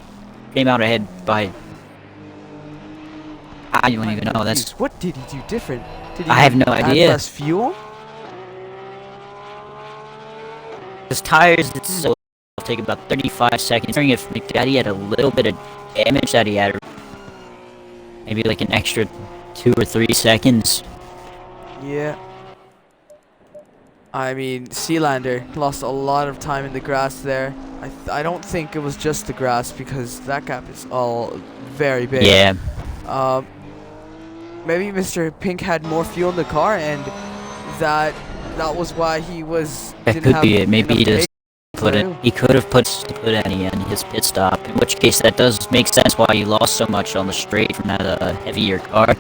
ahead by. I don't even know. That's What did he do different? Did he I have no add idea. less fuel? his tires. It's it'll take about 35 seconds. I'm wondering if McDaddy had a little bit of damage that he had, maybe like an extra 2 or 3 seconds. Yeah. I mean, Sealander lost a lot of time in the grass there. I don't think it was just the grass, because that gap is all very big. Yeah, Maybe Mr. Pink had more fuel in the car, and that was why he was. that didn't could have be it. Maybe he enough just pace put to it. do. He could have put any in his pit stop. In which case, that does make sense why he lost so much on the straight from that heavier car,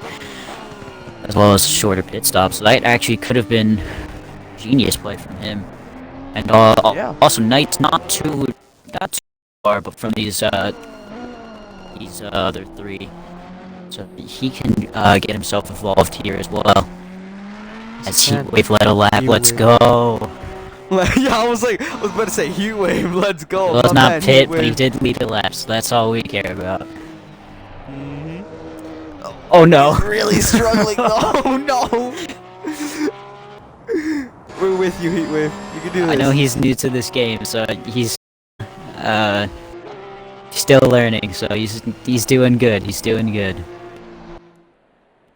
as well as shorter pit stop. So that actually could have been genius play from him. And Yeah. also Knight's not too far, but from these other three, so he can get himself involved here as well. As Heatwave led a lap, let's go. Yeah, I was about to say Heatwave, let's go. It was My not man, pit, but he Heatwave. did lead a lap, so that's all we care about. Oh no. He's really struggling. Oh no. We're with you, Heatwave. You can do this. I know he's new to this game, so he's still learning. So he's doing good. He's doing good.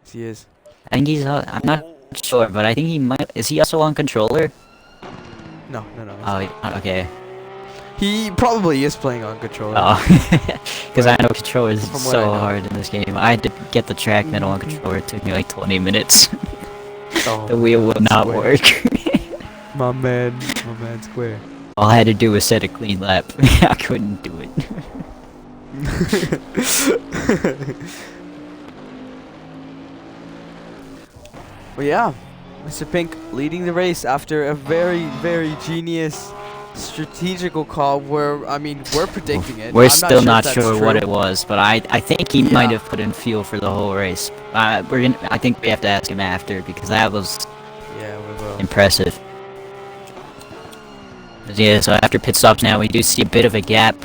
Yes, he is. I think he's. I'm not sure, but I think he might. Is he also on controller? No. Oh, okay. He probably is playing on controller. Oh, because I know controller is From what so I know. hard in this game. I had to get the track middle on controller. It took me like 20 minutes. Oh, The wheel would not square. work. My man Square. All I had to do was set a clean lap. I couldn't do it. Well, yeah, Mr. Pink leading the race after a very, very genius strategical call where, I mean, we're predicting it. We're I'm still not if that's sure what true. it was, but I think he Yeah. might have put in fuel for the whole race. I think we have to ask him after because that was Yeah, we will. impressive. Yeah, so after pit stops now, we do see a bit of a gap.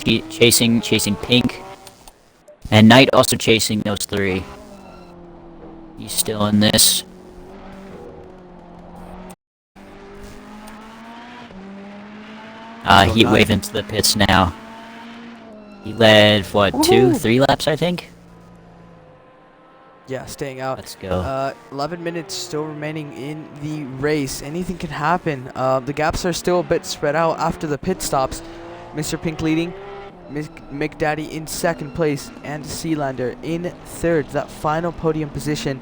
Chasing Pink, and Knight also chasing those three. He's still in this. Heatwave into the pits now. He led, what, 3 laps, I think? Yeah, staying out. Let's go. 11 minutes still remaining in the race. Anything can happen. The gaps are still a bit spread out after the pit stops. Mr. Pink leading. McDaddy in second place. And Sealander in third. That final podium position.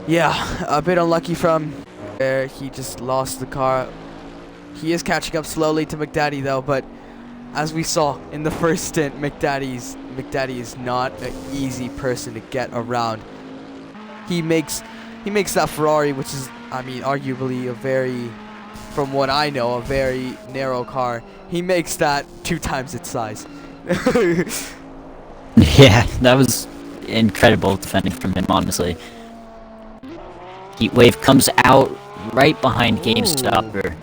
Yeah, a bit unlucky from there. He just lost the car. He is catching up slowly to McDaddy though, but as we saw in the first stint, McDaddy is not an easy person to get around. He makes that Ferrari, which is, I mean, arguably a very, from what I know, a very narrow car. He makes that 2 times its size. Yeah, that was incredible defending from him, honestly. Heatwave comes out right behind GameStopper.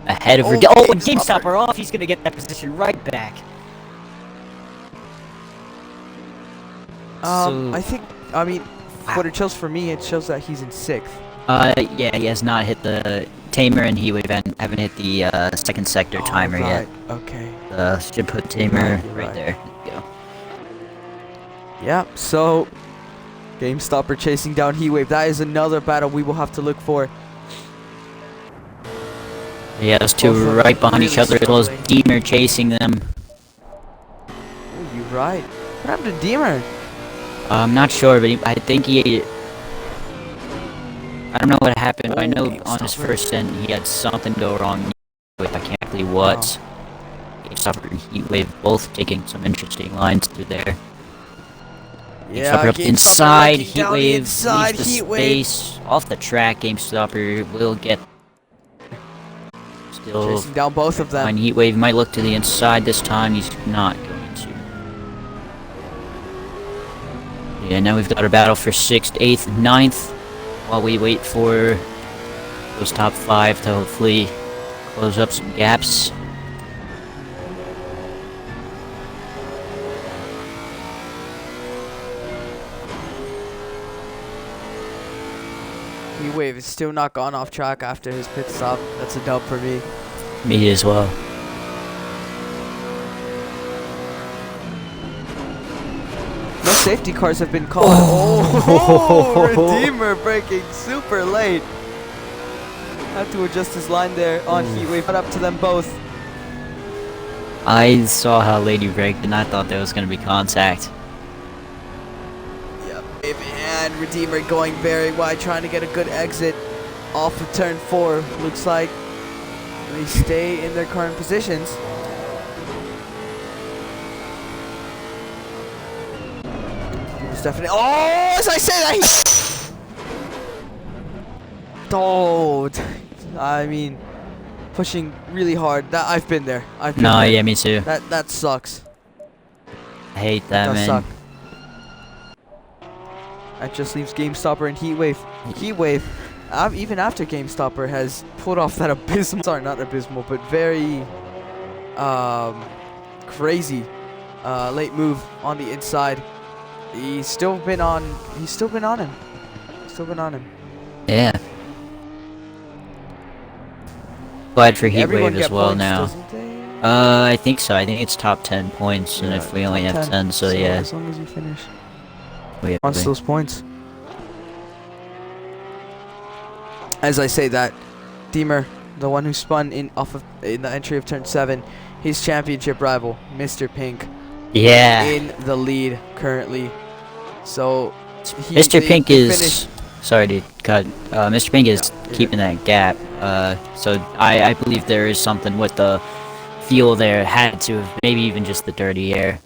Ahead of her. Oh, and GameStopper off. He's gonna get that position right back. I think, I mean, what it shows for me, it shows that he's in 6th. Yeah, he has not hit the tamer, and Heatwave haven't hit the second sector timer yet. Okay. Should put tamer You're right right. there. Go. Yeah, so GameStopper chasing down Heatwave. That is another battle we will have to look for. Yeah, those two Both of them right behind each really other, as well as struggling. Deemer chasing them. Oh, you're right. What happened to Deemer? I'm not sure, but I think he. I don't know what happened, but I know on his GameStopper. first stint he had something go wrong with, I can't believe what. GameStopper and Heatwave both taking some interesting lines through there. GameStopper up GameStopper inside, looking down the Heatwave inside, leaves the Heatwave. space off the track. GameStopper will get still Chasing down both of them. behind Heatwave. Might look to the inside this time. He's not going to. Yeah, now we've got a battle for 6th, 8th, 9th. While we wait for those top 5 to hopefully close up some gaps. Heatwave is still not gone off track after his pit stop. That's a dub for me. Me as well. No safety cars have been called. Oh, Redeemer braking super late. Had to adjust his line there on Heatwave. Cut up to them both. I saw how late he braked and I thought there was going to be contact. Yep, and Redeemer going very wide, trying to get a good exit off of turn 4. Looks like they stay in their current positions. It's definitely. Oh, as I say that. Oh, I mean, pushing really hard. That I've been there. I've been No, there. yeah, me too. That sucks. I hate that, Does man. suck. That just leaves Game Stopper and Heatwave. Heatwave, even after Game Stopper has pulled off that abysmal, sorry, not abysmal, but very crazy late move on the inside. He's still been on him. Yeah. Glad for Everyone Heatwave get as well points, now. doesn't they? I think so. I think it's top 10 points, and if we only top have 10, so yeah. As long as you finish We have on to- those points. As I say that, Deemer, the one who spun in the entry of turn 7, his championship rival, Mr. Pink, Yeah. in the lead currently. So Mr. Pink they is... finished- Sorry to cut. Mr. Pink is Yeah, keeping that gap. So I believe there is something with the fuel there. Had to have, maybe even just the dirty air.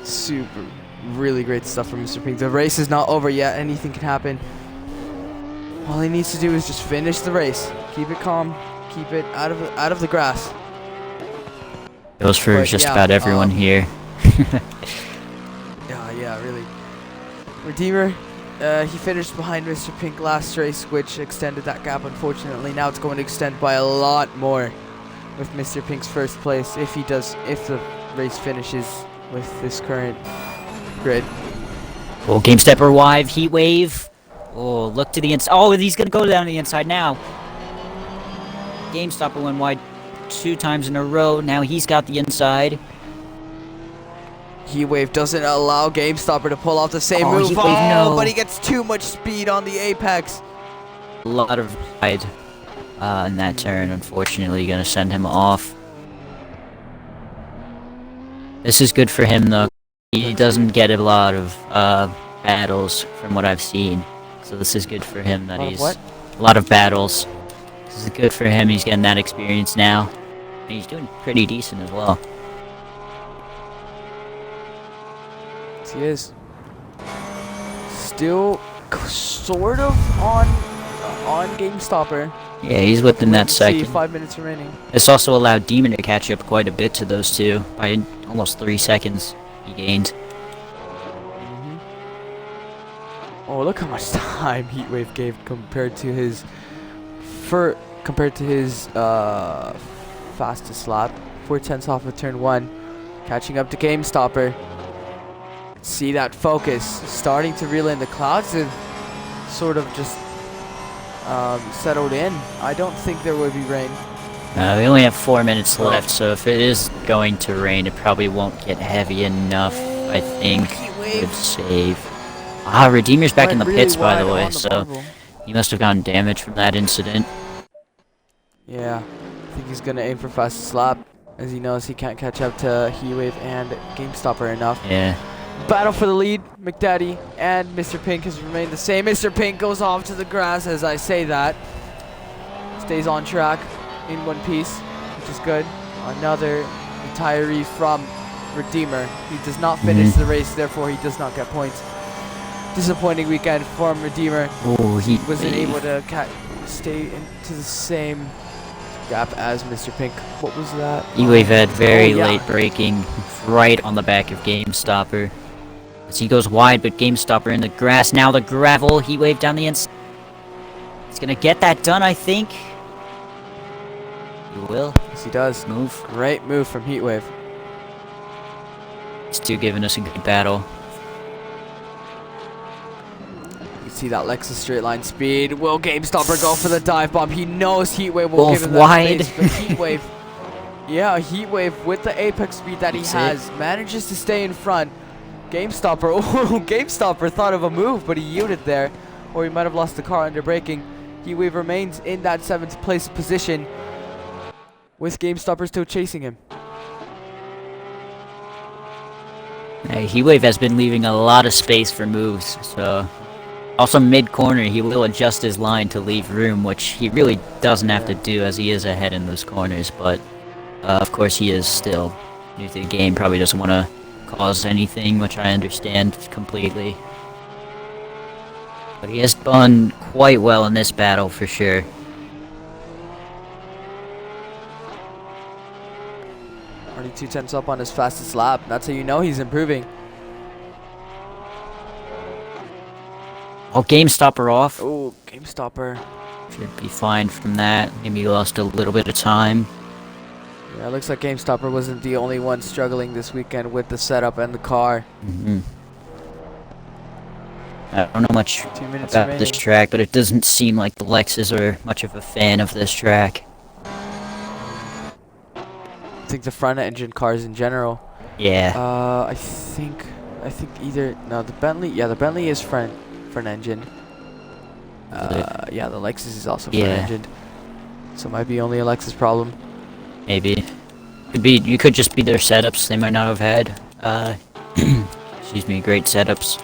Super, really great stuff from Mr. Pink. The race is not over yet. Anything can happen. All he needs to do is just finish the race. Keep it calm. Keep it out of the grass. Goes for But just yeah, about everyone here. Yeah, really. Redeemer, he finished behind Mr. Pink last race, which extended that gap. Unfortunately, now it's going to extend by a lot more with Mr. Pink's first place if the race finishes with this current grid. Oh, Game Stepper wide, Heat Wave. Oh, look to the inside. Oh, he's gonna go down the inside now. Game Stopper went wide 2 times in a row. Now he's got the inside. Heatwave doesn't allow Game Stopper to pull off the same Oh, move. Heatwave, no. But he gets too much speed on the apex. A lot of ride in that turn. Unfortunately, gonna send him off. This is good for him though. He doesn't get a lot of battles from what I've seen. So this is good for him that A lot of he's what? a lot of battles. This is good for him. He's getting that experience now. And he's doing pretty decent as well. Yes, he is. Still sort of on Game Stopper. Yeah, he's within that Let's see, second. 5 minutes remaining. This also allowed Demon to catch up quite a bit to those two by almost 3 seconds he gained. Oh, look how much time Heatwave gave compared to his fastest lap. 4/10 off of turn 1, catching up to Game Stopper. See that focus starting to reel in. The clouds have sort of just settled in. I don't think there will be rain. We only have 4 minutes left, so if it is going to rain, it probably won't get heavy enough, I think. Heatwave. Good save. Ah, Redeemer's back in the Went really pits, by the wide way, on the so bubble. he must have gotten damage from that incident. Yeah, I think he's gonna aim for fastest lap, as he knows he can't catch up to Heatwave and Game Stopper enough. Yeah. Battle for the lead, McDaddy and Mr. Pink has remained the same. Mr. Pink goes off to the grass as I say that. Stays on track in one piece, which is good. Another retiree from Redeemer. He does not finish the race, therefore he does not get points. Disappointing weekend from Redeemer. Oh, he Wasn't able to stay into the same gap as Mr. Pink. What was that? Heatwave had very Oh, yeah. late braking right on the back of Game Stopper. As he goes wide, but Game Stopper in the grass. Now the gravel. Heatwave down the inside. He's gonna get that done, I think. He will. Yes, he does. Move. Great move from Heatwave. These two giving us a good battle. You see that Lexus straight line speed. Will Game Stopper go for the dive bomb? He knows Heatwave will Both give him that wide. space, but Heatwave, yeah, Heatwave with the apex speed that he That's it. has manages to stay in front. Game Stopper, oh, Game Stopper thought of a move, but he yielded there, or he might have lost the car under braking. Heatwave remains in that 7th place position, with Game Stopper still chasing him. Heatwave has been leaving a lot of space for moves, so... Also mid-corner, he will adjust his line to leave room, which he really doesn't have to do as he is ahead in those corners, but... of course he is still new to the game, probably doesn't want to cause anything, which I understand completely. But he has done quite well in this battle, for sure. Already 2/10 up on his fastest lap. That's how you know he's improving. Oh, game stopper off. Oh, game stopper. Should be fine from that. Maybe lost a little bit of time. Yeah, it looks like game stopper wasn't the only one struggling this weekend with the setup and the car. I don't know much 2 minutes about remaining. this track, but it doesn't seem like the Lexus are much of a fan of this track. I think the front engine cars in general. Yeah. I think either the Bentley is front engine. Yeah, the Lexus is also front engined. So it might be only a Lexus problem. Maybe. You could just be their setups. They might not have had excuse me, great setups.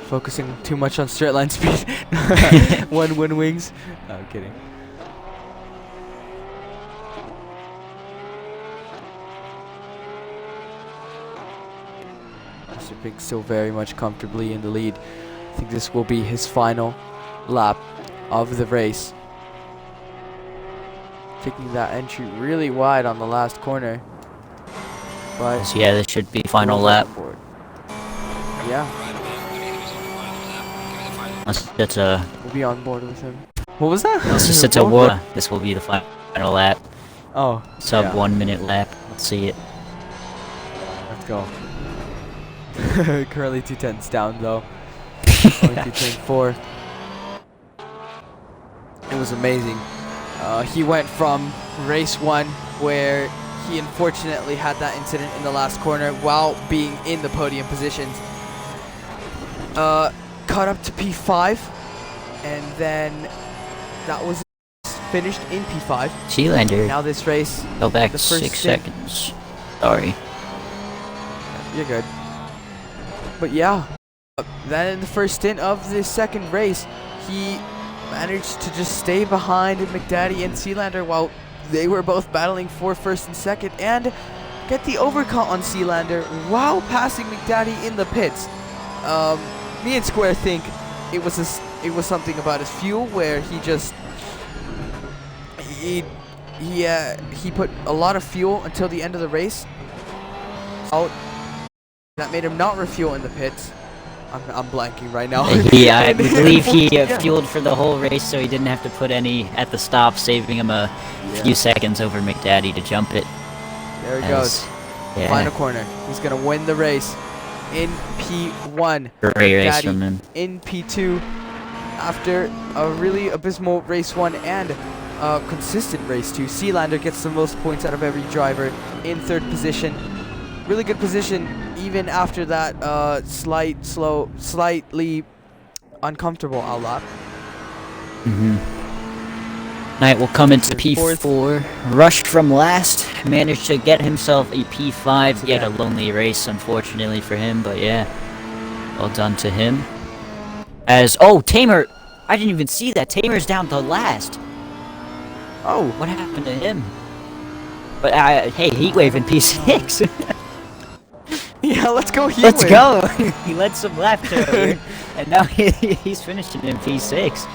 Focusing too much on straight line speed. One wings. No, I'm kidding. Mr. Pink still very much comfortably in the lead. I think this will be his final lap of the race. Taking that entry really wide on the last corner. But So yeah, this should be final lap. Yeah, Unless it's a we'll be on board with him. What was that? unless it's a war, this will be the final lap. Oh, Sub 1 minute lap. Let's see it. let's go. Currently 210s down though. Only 210.4. It was amazing. He went from race 1 where he unfortunately had that incident in the last corner while being in the podium positions. Caught up to P5, and then that was finished in P5. Sealander Now this race, fell back the first 6 stint- seconds. Sorry. You're good. But yeah, then in the first stint of this second race, he managed to just stay behind McDaddy and Sealander while they were both battling for first and second, and get the overcut on Sealander while passing McDaddy in the pits. Me and Square think it was something about his fuel where he just he put a lot of fuel until the end of the race out. That made him not refuel in the pits. I'm blanking right now. Yeah, I believe he fueled for the whole race, so he didn't have to put any at the stop, saving him a few seconds over McDaddy to jump it. There he goes. Yeah. Final corner. He's gonna win the race in P1. Great race Daddy from him. in P2 after a really abysmal race 1 and a consistent race 2. Sealander gets the most points out of every driver in 3rd position. Really good position even after that slightly uncomfortable outlap. Knight will come into P4. Rushed from last. Managed to get himself a P5. Yet a lonely race, unfortunately for him. But yeah, well done to him. Tamer! I didn't even see that. Tamer's down to last. Oh, What happened to him? But hey, Heatwave in P6. yeah, let's go here. Let's go! He led some laps earlier, and now he's finishing in P6.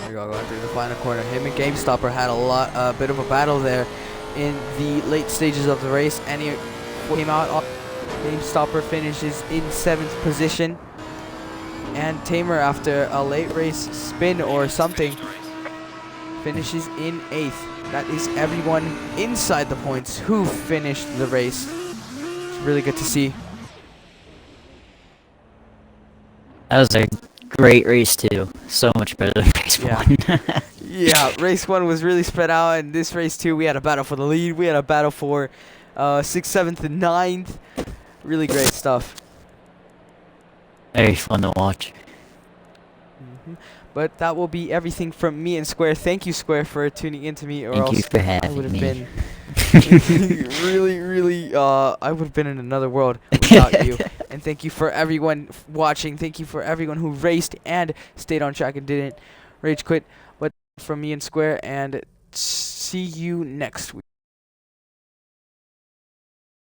There we go, going through the final corner. Him and GameStopper had a bit of a battle there in the late stages of the race, and he came out. GameStopper finishes in 7th position, and Tamer, after a late race spin or something, finishes in 8th. That is everyone inside the points who finished the race. It's really good to see. That was a great race too. So much better than race 1. Yeah, race 1 was really spread out, and this race 2, we had a battle for the lead. We had a battle for 6th, 7th, and 9th. Really great stuff. Very fun to watch. But that will be everything from me and Square. Thank you, Square, for tuning in to me, or Thank you else for I having would have me. been really, I would have been in another world without you. And thank you for everyone watching. Thank you for everyone who raced and stayed on track and didn't rage quit. But from me and Square, and see you next week.